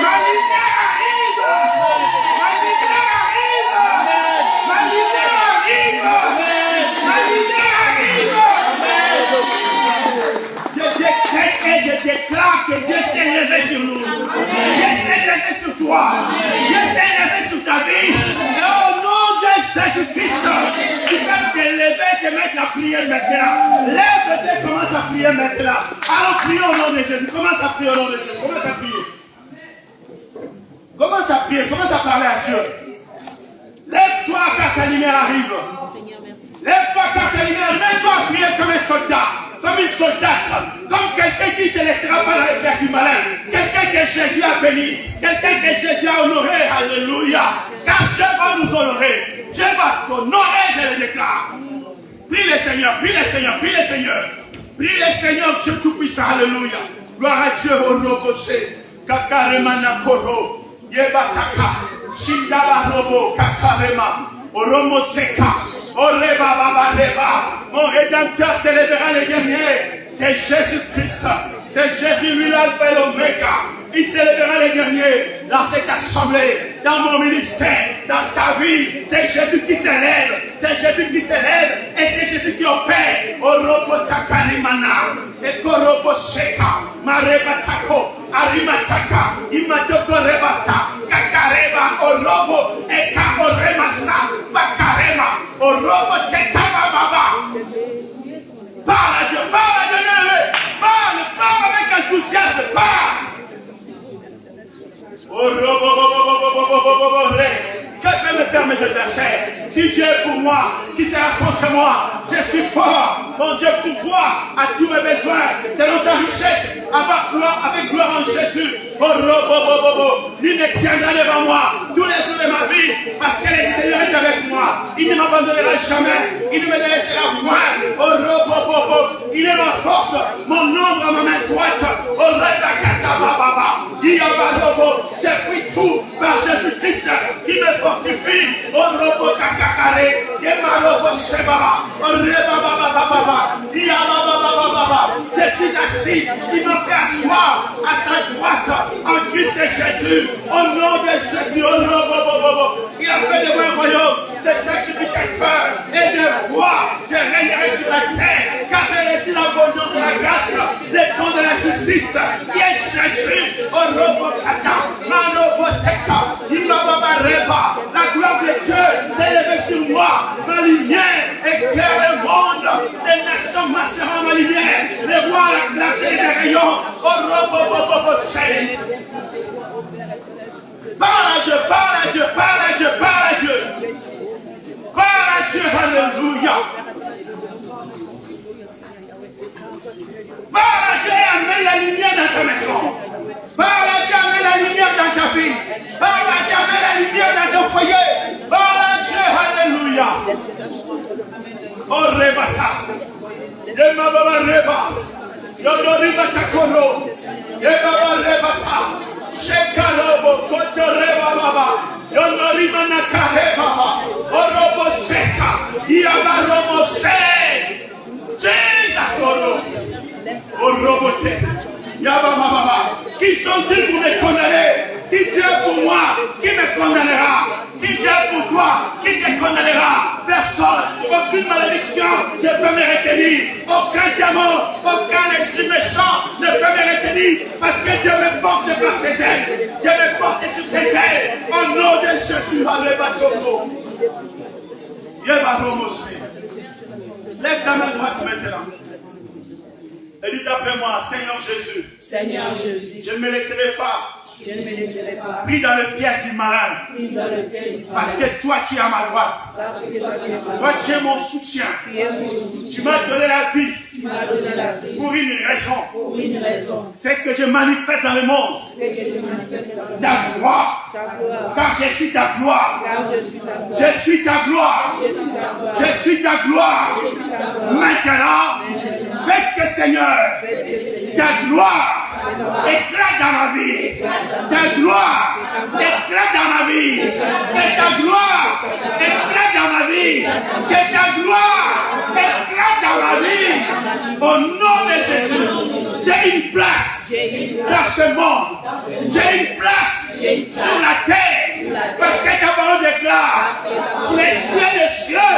Ma lumière arrive. Ma lumière arrive. Ma lumière arrive. Ma lumière arrive. Je déclare que Dieu s'est levé sur nous. Dieu s'est levé sur toi. Dieu s'est levé sur ta vie. Et au nom de Jésus-Christ, tu peux te lever et te mettre à prier maintenant. Lève-toi, commence à prier maintenant. Alors prie au nom de Jésus. Commence à prier au nom de Jésus. Commence à prier. Commence à prier. Commence à parler à Dieu. Lève-toi car ta lumière arrive. Lève-toi car ta lumière. Mets-toi à prier comme un soldat. Comme une soldate, comme quelqu'un qui ne se laissera pas dans les pièges du malin, quelqu'un que Jésus a béni, quelqu'un que Jésus a honoré, alléluia, car Dieu va nous honorer, Dieu va t'honorer, je le déclare. Prie le Seigneur, prie le Seigneur, prie le Seigneur, Prie le Seigneur Dieu Tout-Puissant. Alléluia. Gloire à Dieu. Orobosé. Kakaremana Koro. Yebataka. Shindaba Robo. Kakarema. Oromoseka. Oreba Baba Reba. Mon Rédempteur s'élèvera le dernier. C'est Jésus-Christ. C'est Jésus, lui l'alpha et l'oméga. Il s'élèvera les derniers dans cette assemblée, dans mon ministère, dans ta vie. C'est Jésus qui s'élève. C'est Jésus qui s'élève. Et c'est Jésus qui opère. Orobo Takarimana. Et Korobo Sheka. Mareba Tako. Arimataka. Imatoko Rebata. Kakareba. Orobo. Eka Oremasa. Bakarema. Orobo Tekaba Baba. Parle à Dieu. Parle à Dieu. Parle avec enthousiasme. Parle. Que peut me faire mes adversaires? Si Dieu est pour moi, qui sera contre moi? Je suis fort. Mon Dieu pourvoit à tous mes besoins selon sa richesse, avec gloire en Jésus. Lui me tiendra devant moi tous les jours de ma vie, parce que le Seigneur est avec moi. Il ne m'abandonnera jamais. Il ne me laissera point. Il est ma force, mon ombre à ma main droite. J'ai pris tout par Jésus-Christ qui me fortifie. Je suis assis, il m'a fait asseoir à sa droite en Christ Jésus. Au nom de Jésus, il a fait de moi un royaume de sacrificateurs et de rois. Je régnerai sur la terre, car j'ai reçu l'abondance de la grâce, les dons de la justice, qui est Jésus. La gloire de Dieu s'est levée sur moi. Ma lumière éclaire le monde. Les nations marcheront ma lumière. Les rois la clarté des rayons. Parle à Dieu, parle à Dieu, parle à Dieu, parle à Dieu. Parle à Dieu, alléluia. Parle à Dieu et amène la lumière dans ta maison. Parle à Dieu, amène la lumière dans ta vie. Parle à Dieu, amène la lumière dans ton foyer. Parle à Dieu, alléluia. Oh, Rebata. Yema Baba Reba. Yodoriba Takoro. Yema Baba Rebata. Shekalobo. Koto Reba Baba. Yodoriba Nakareba. Orobo Sheka. Yaba Robo Se. Jesus Oro. Orobote. Yaba Baba. Qui sont-ils pour me condamner? Si Dieu est pour moi, qui me condamnera? Si Dieu est pour toi, qui te condamnera? Personne. Aucune malédiction ne peut me retenir. Aucun démon, aucun esprit méchant ne peut me retenir. Parce que Dieu me porte par ses ailes. Dieu me porte sur ses ailes. Au nom de Jésus, Alléluia. Lève ta main droite maintenant. Et dis après moi, Seigneur Jésus. Seigneur Jésus. Je ne me laisserai pas. Je ne me laisserai pas. Pris dans le piège du malin. Pris dans le piège du malin. Parce que toi, tu es à ma droite. Parce que toi, tu es ma droite. Toi, tu es mon soutien. Tu es mon soutien. Tu m'as donné la vie. Tu m'as donné la vie. Pour une raison. Pour une raison. C'est que je manifeste dans le monde. C'est que je manifeste dans le monde. Ta gloire. Ta gloire. Car je suis ta gloire. Car je suis ta gloire. Je suis ta gloire. Je suis ta gloire. Je suis ta gloire. Je suis ta gloire. Maintenant, faites que Seigneur, ta gloire éclate dans ma vie. Ta gloire éclate dans ma vie. Que ta gloire éclate dans ma vie. Que ta gloire éclate dans ma vie. Au nom de Jésus, j'ai une place dans ce monde. J'ai une place sur la terre. Parce que ta parole déclare, les cieux des cieux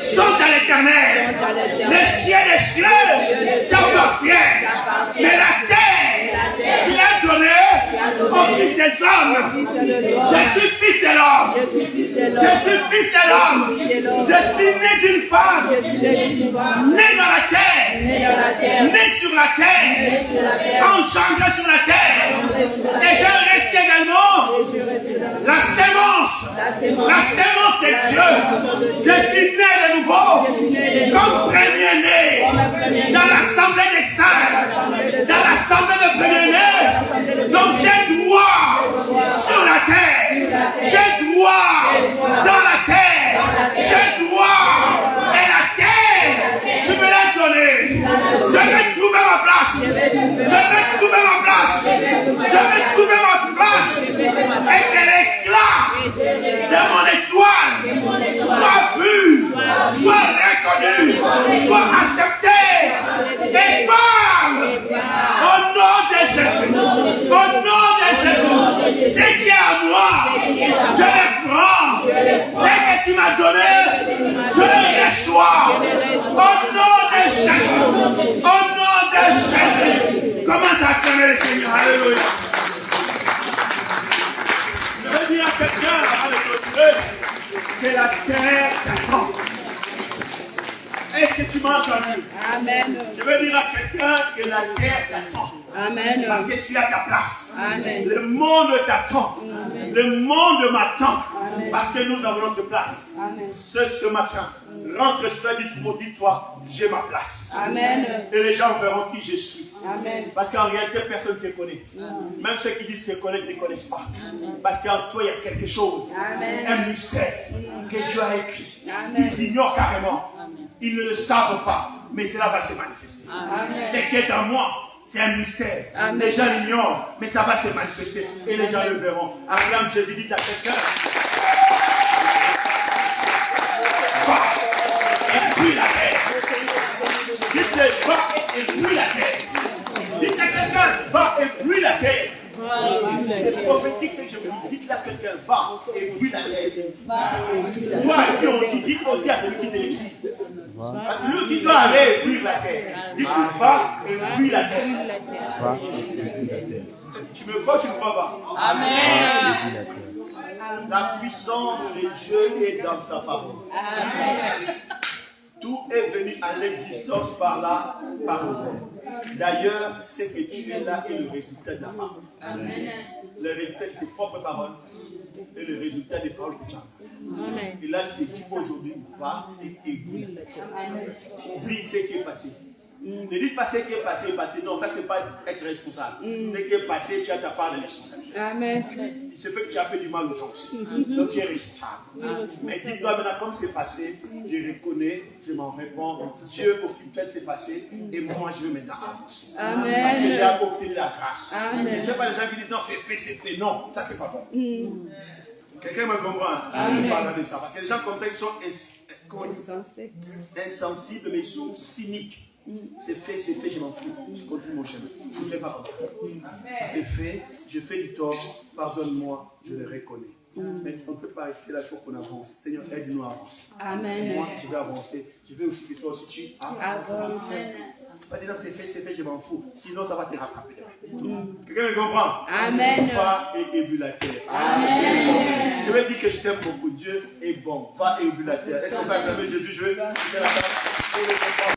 sont à l'Éternel. Les cieux des cieux t'appartiennent. Mais la terre, tu l'as donnée au Fils des hommes. Je suis fils de l'homme. Je suis fils de l'homme. Je suis fils de l'homme. Je suis né d'une femme. Né dans la terre. Né sur la terre. Engendré sur la terre. Et j'ai reçu également la sémence de Dieu. Je suis né de nouveau comme premier-né dans l'assemblée des saints, dans l'assemblée de premier-né. Donc j'ai droit sur la terre, j'ai droit dans la terre, j'ai droit et la terre, je me l'ai donnée. Je dimanche en Dieu. Amen. Je veux dire à quelqu'un que la terre t'attend. Amen. Parce que tu as ta place. Amen. Le monde t'attend. Le monde m'attend. Amen. Parce que nous avons notre place. Amen. Ce matin, rentre chez toi, dis-toi, j'ai ma place. Amen. Et les gens verront qui je suis. Amen. Parce qu'en réalité, personne ne te connaît. Même ceux qui disent te connaître ne te connaissent pas. Parce qu'en toi, il y a quelque chose. Amen. Un mystère que Dieu a écrit. Amen. Ils ignorent carrément. Ils ne le savent pas. Mais cela va se manifester. Amen. Ce qui est en moi, c'est un mystère. Amen. Les gens l'ignorent, mais ça va se manifester. Et les gens le verront. Acclame Jésus, dit à quelqu'un. Va et brûle la terre. Dites-le, va et brûle la terre. Dites à quelqu'un, va et brûle la terre. C'est prophétique ce que je vous dis. Dites à quelqu'un, va et brûle la terre. Toi qui on dit, dites aussi à celui qui te le dit. Parce que lui aussi doit aller et brûler la terre. Dites, va et brûle la terre. Tu me crois, tu ne crois pas? Amen. La puissance de Dieu est dans sa parole. Amen. Tout est venu à l'existence par la parole. D'ailleurs, ce que tu es là est le résultat de la parole. Le résultat de tes propres paroles et le résultat des paroles que tu as. Et là, je te dis aujourd'hui, va et brûle. Oublie ce qui est passé. Ne dites pas ce qui est passé, passé. Non, ça, c'est pas être responsable. Ce qui est passé, tu as ta part de responsabilité. Amen. Il se peut que tu as fait du mal aux gens aussi. Donc, tu es responsable. Mais dis-toi maintenant, comme c'est passé, je reconnais, je m'en réponds. Dieu, pour qu'il me fasse c'est passé, et moi, je vais maintenant avancer. Amen. Parce que j'ai apporté de la grâce. Amen. Ce n'est pas les gens qui disent non, c'est fait. Non, ça, c'est pas bon. Quelqu'un me comprend? Amen. On parle de ça. Parce que les gens comme ça, ils sont Insensé. insensibles, mais ils sont cyniques. C'est fait, je m'en fous. Je continue mon chemin. Je ne fais pas comme ça. C'est fait, je fais du tort, pardonne-moi, je le reconnais. Mais on ne peut pas rester là pour qu'on avance. Seigneur, aide-nous à avancer. Amen. Moi, je vais avancer. Je veux aussi que toi aussi tu avances. Pas dire c'est fait, je m'en fous. Sinon, ça va te rattraper. Quelqu'un me comprend? Amen. Va et ébule la terre. Amen. Je vais dire que je t'aime beaucoup. Dieu est bon. Va et ébule la terre. Est-ce qu'on va acclamer Jésus? Je vais la table.